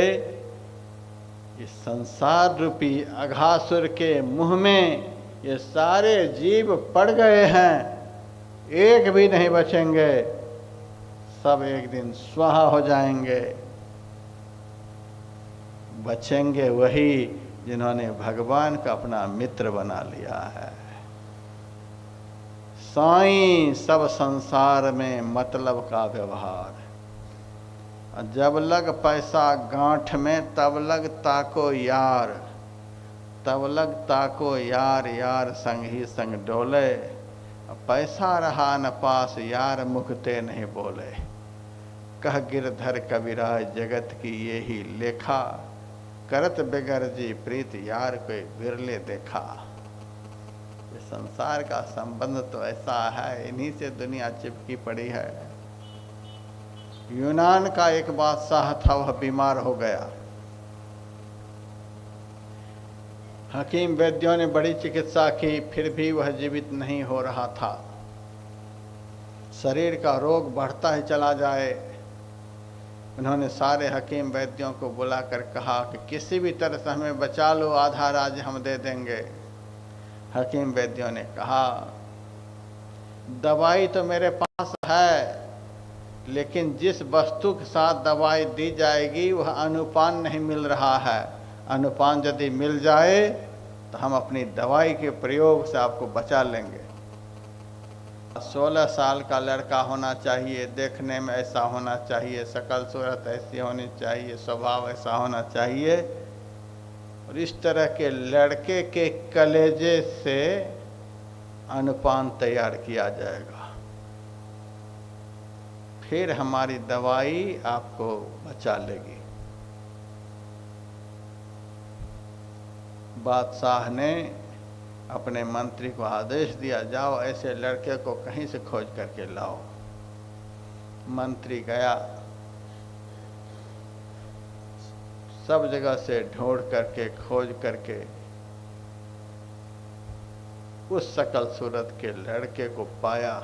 B: इस संसार रूपी अघासुर के मुंह में ये सारे जीव पड़ गए हैं, एक भी नहीं बचेंगे, सब एक दिन स्वाहा हो जाएंगे। बचेंगे वही जिन्होंने भगवान का अपना मित्र बना लिया है। साईं सब संसार में मतलब का व्यवहार, जब लग पैसा गांठ में तब लग ताको यार, तब लग ताको यार, यार संग ही संग डोले, पैसा रहा न पास यार मुखते नहीं बोले, कह गिरधर कबीराज जगत की ये ही लेखा, करत बिगर जी प्रीत यार कोई बिरले देखा। ये संसार का संबंध तो ऐसा है, इन्हीं से दुनिया चिपकी पड़ी है। यूनान का एक बादशाह था, वह बीमार हो गया। हकीम वैद्यों ने बड़ी चिकित्सा की, फिर भी वह जीवित नहीं हो रहा था। शरीर का रोग बढ़ता ही चला जाए। उन्होंने सारे हकीम वैद्यों को बुलाकर कहा कि किसी भी तरह से हमें बचा लो, आधा राज्य हम दे देंगे। हकीम वैद्यों ने कहा, दवाई तो मेरे पास है, लेकिन जिस वस्तु के साथ दवाई दी जाएगी वह अनुपान नहीं मिल रहा है। अनुपान यदि मिल जाए तो हम अपनी दवाई के प्रयोग से आपको बचा लेंगे। 16 साल का लड़का होना चाहिए, देखने में ऐसा होना चाहिए, शकल सूरत ऐसी होनी चाहिए, स्वभाव ऐसा होना चाहिए, और इस तरह के लड़के के कलेजे से अनुपान तैयार किया जाएगा, फिर हमारी दवाई आपको बचा लेगी। बादशाह ने अपने मंत्री को आदेश दिया, जाओ ऐसे लड़के को कहीं से खोज करके लाओ। मंत्री गया, सब जगह से ढूंढ करके खोज करके उस शकल सूरत के लड़के को पाया।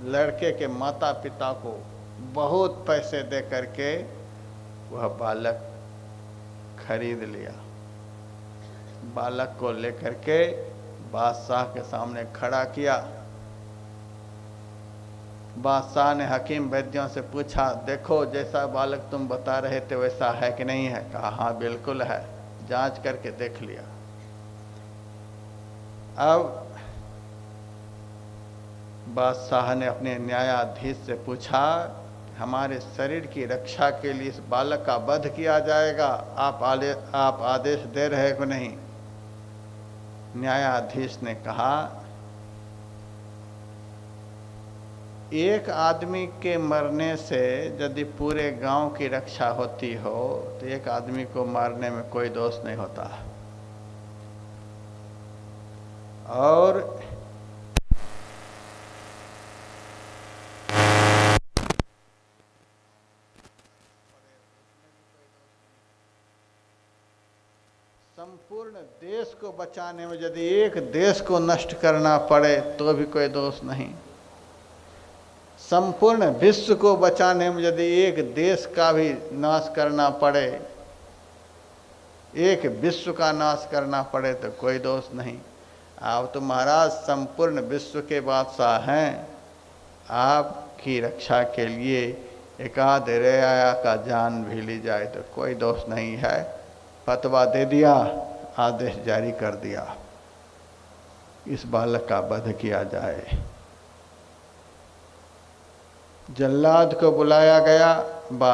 B: लड़के के माता पिता को बहुत पैसे दे करके वह बालक खरीद लिया। बालक को लेकर के बादशाह के सामने खड़ा किया। बादशाह ने हकीम वैद्यों से पूछा, देखो जैसा बालक तुम बता रहे थे वैसा है कि नहीं है? कहा, हाँ बिल्कुल है, जांच करके देख लिया। अब बादशाह ने अपने न्यायाधीश से पूछा, हमारे शरीर की रक्षा के लिए इस बालक का वध किया जाएगा, आप आदेश दे रहे हो नहीं? न्यायाधीश ने कहा, एक आदमी के मरने से यदि पूरे गांव की रक्षा होती हो तो एक आदमी को मारने में कोई दोष नहीं होता। और संपूर्ण देश को बचाने में यदि एक देश को नष्ट करना पड़े तो भी कोई दोष नहीं। संपूर्ण विश्व को बचाने में यदि एक देश का भी नाश करना पड़े, एक विश्व का नाश करना पड़े तो कोई दोष नहीं। आप तो महाराज संपूर्ण विश्व के बादशाह हैं, आपकी रक्षा के लिए एकाध रेया का जान भी ली जाए तो कोई दोष नहीं है। फतवा दे दिया, आदेश जारी कर दिया, इस बालक का वध किया जाए। जल्लाद को बुलाया गया।